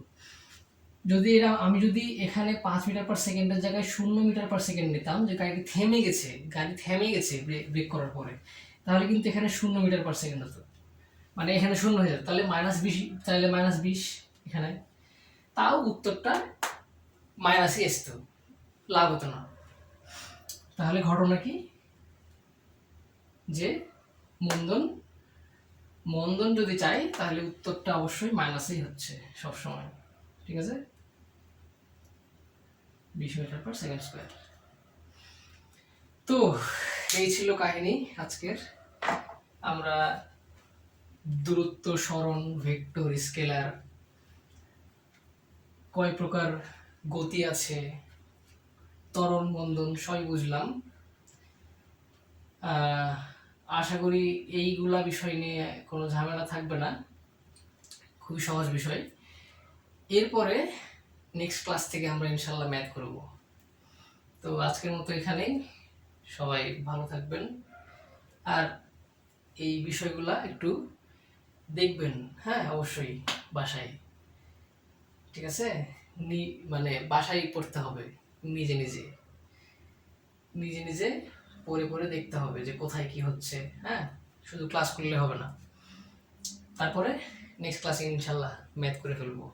যদি আমি যদি এখানে 5 মিটার/সেকেন্ডের জায়গায় 0 মিটার/সেকেন্ড নিতাম, যে গাড়ি থেমে গেছে ব্রেক করার পরে, তাহলে কিন্তু এখানে 0 মিটার/সেকেন্ড হতো, মানে এখানে শূন্য হয়ে যেত, তাহলে -20, তাহলে -20 এখানে, তাও উত্তরটা মাইনাসই আসতো, লাভ হতো না। তাহলে ঘটনা কি, যে মন্দন যদি চাই তাহলে উত্তরটা অবশ্যই মাইনাসই হচ্ছে সবসময়। ঠিক আছে, 20 মিটার/সেকেন্ড স্কোয়ার। তো এই ছিল কাহিনী আজকের। আমরা দূরত্ব, সরণ, ভেক্টর, স্কেলার, কয় প্রকার গতি আছে, ত্বরণ, মন্দন সবই বুঝলাম। আহ, আশা করি এইগুলা বিষয় নিয়ে কোনো ঝামেলা থাকবে না, খুবই সহজ বিষয়। এরপরে নেক্সট ক্লাস থেকে আমরা ইনশাল্লাহ ম্যাথ করব। তো আজকের মতো এখানেই, সবাই ভালো থাকবেন। আর এই বিষয়গুলা একটু দেখবেন, হ্যাঁ অবশ্যই বাসায়, ঠিক আছে? মানে বাসায় পড়তে হবে, নিজে নিজে নিজে নিজে পড়ে পড়ে দেখতে হবে যে কোথায় কি হচ্ছে, হ্যাঁ, শুধু ক্লাস করলে হবে না। তারপরে নেক্সট ক্লাসে ইনশাল্লাহ ম্যাথ করে ফেলবো।